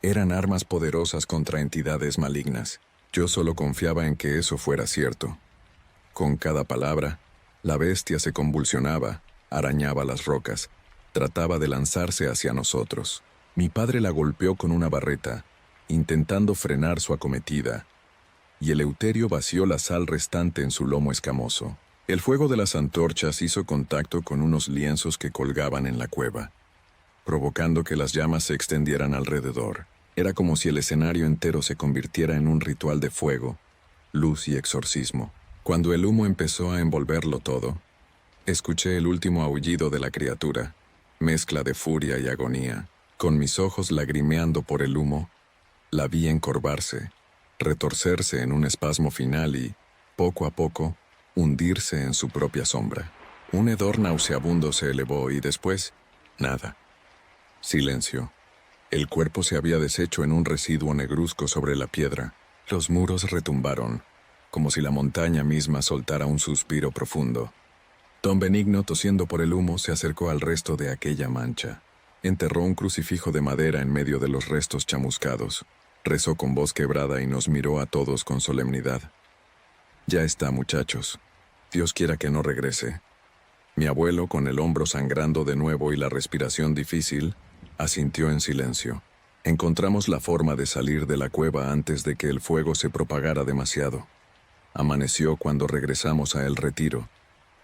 eran armas poderosas contra entidades malignas. Yo solo confiaba en que eso fuera cierto. Con cada palabra, La bestia se convulsionaba, arañaba las rocas, trataba de lanzarse hacia nosotros. Mi padre la golpeó con una barreta, intentando frenar su acometida, y Eleuterio vació la sal restante en su lomo escamoso. El fuego de las antorchas hizo contacto con unos lienzos que colgaban en la cueva, provocando que las llamas se extendieran alrededor. Era como si el escenario entero se convirtiera en un ritual de fuego, luz y exorcismo. Cuando el humo empezó a envolverlo todo, escuché el último aullido de la criatura, mezcla de furia y agonía. Con mis ojos lagrimeando por el humo, la vi encorvarse, retorcerse en un espasmo final y, poco a poco, hundirse en su propia sombra. Un hedor nauseabundo se elevó y después, nada. Silencio. El cuerpo se había deshecho en un residuo negruzco sobre la piedra. Los muros retumbaron, como si la montaña misma soltara un suspiro profundo. Don Benigno, tosiendo por el humo, se acercó al resto de aquella mancha. Enterró un crucifijo de madera en medio de los restos chamuscados. Rezó con voz quebrada y nos miró a todos con solemnidad. Ya está, muchachos. Dios quiera que no regrese. Mi abuelo, con el hombro sangrando de nuevo y la respiración difícil, asintió en silencio. Encontramos la forma de salir de la cueva antes de que el fuego se propagara demasiado. Amaneció cuando regresamos a El Retiro.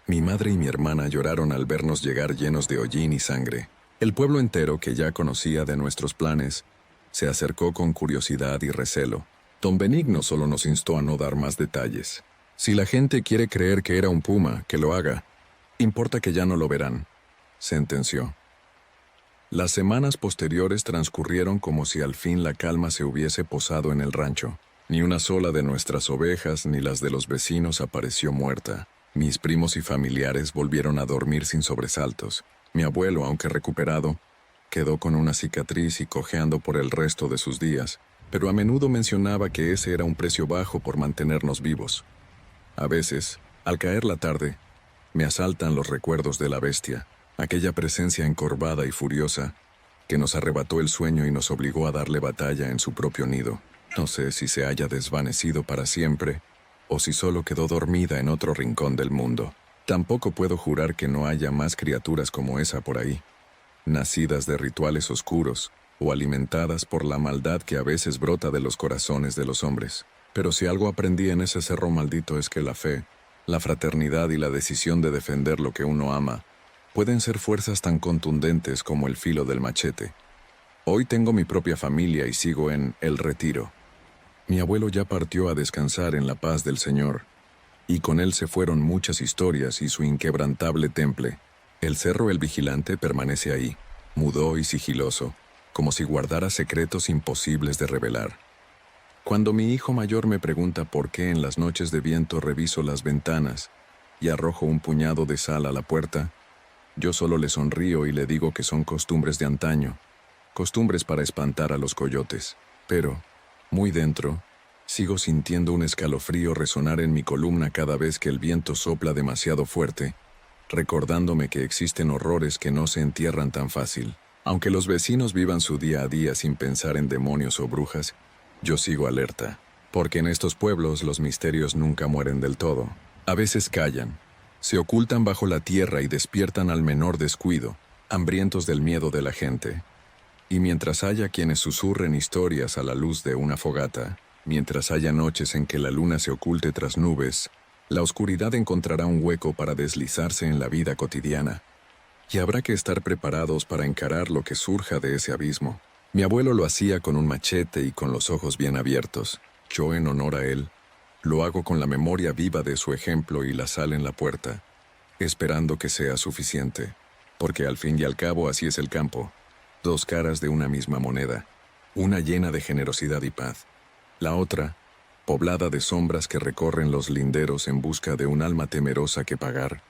Mi madre y mi hermana lloraron al vernos llegar llenos de hollín y sangre. El pueblo entero, que ya conocía de nuestros planes, se acercó con curiosidad y recelo. Don Benigno solo nos instó a no dar más detalles. Si la gente quiere creer que era un puma, que lo haga. Importa que ya no lo verán, sentenció. Las semanas posteriores transcurrieron como si al fin la calma se hubiese posado en el rancho. Ni una sola de nuestras ovejas ni las de los vecinos apareció muerta. Mis primos y familiares volvieron a dormir sin sobresaltos. Mi abuelo, aunque recuperado, quedó con una cicatriz y cojeando por el resto de sus días, pero a menudo mencionaba que ese era un precio bajo por mantenernos vivos. A veces, al caer la tarde, me asaltan los recuerdos de la bestia, aquella presencia encorvada y furiosa que nos arrebató el sueño y nos obligó a darle batalla en su propio nido. No sé si se haya desvanecido para siempre o si solo quedó dormida en otro rincón del mundo. Tampoco puedo jurar que no haya más criaturas como esa por ahí, nacidas de rituales oscuros o alimentadas por la maldad que a veces brota de los corazones de los hombres. Pero si algo aprendí en ese cerro maldito es que la fe, la fraternidad y la decisión de defender lo que uno ama pueden ser fuerzas tan contundentes como el filo del machete. Hoy tengo mi propia familia y sigo en El Retiro. Mi abuelo ya partió a descansar en la paz del Señor, y con él se fueron muchas historias y su inquebrantable temple. El cerro El Vigilante permanece ahí, mudo y sigiloso, como si guardara secretos imposibles de revelar. Cuando mi hijo mayor me pregunta por qué en las noches de viento reviso las ventanas y arrojo un puñado de sal a la puerta, yo solo le sonrío y le digo que son costumbres de antaño, costumbres para espantar a los coyotes. Pero, muy dentro, sigo sintiendo un escalofrío resonar en mi columna cada vez que el viento sopla demasiado fuerte, recordándome que existen horrores que no se entierran tan fácil. Aunque los vecinos vivan su día a día sin pensar en demonios o brujas, yo sigo alerta, porque en estos pueblos los misterios nunca mueren del todo. A veces callan, se ocultan bajo la tierra y despiertan al menor descuido, hambrientos del miedo de la gente. Y mientras haya quienes susurren historias a la luz de una fogata, mientras haya noches en que la luna se oculte tras nubes, la oscuridad encontrará un hueco para deslizarse en la vida cotidiana. Y habrá que estar preparados para encarar lo que surja de ese abismo. Mi abuelo lo hacía con un machete y con los ojos bien abiertos. Yo, en honor a él, lo hago con la memoria viva de su ejemplo y la sal en la puerta, esperando que sea suficiente. Porque al fin y al cabo así es el campo. Dos caras de una misma moneda, una llena de generosidad y paz, la otra, poblada de sombras que recorren los linderos en busca de un alma temerosa que pagar.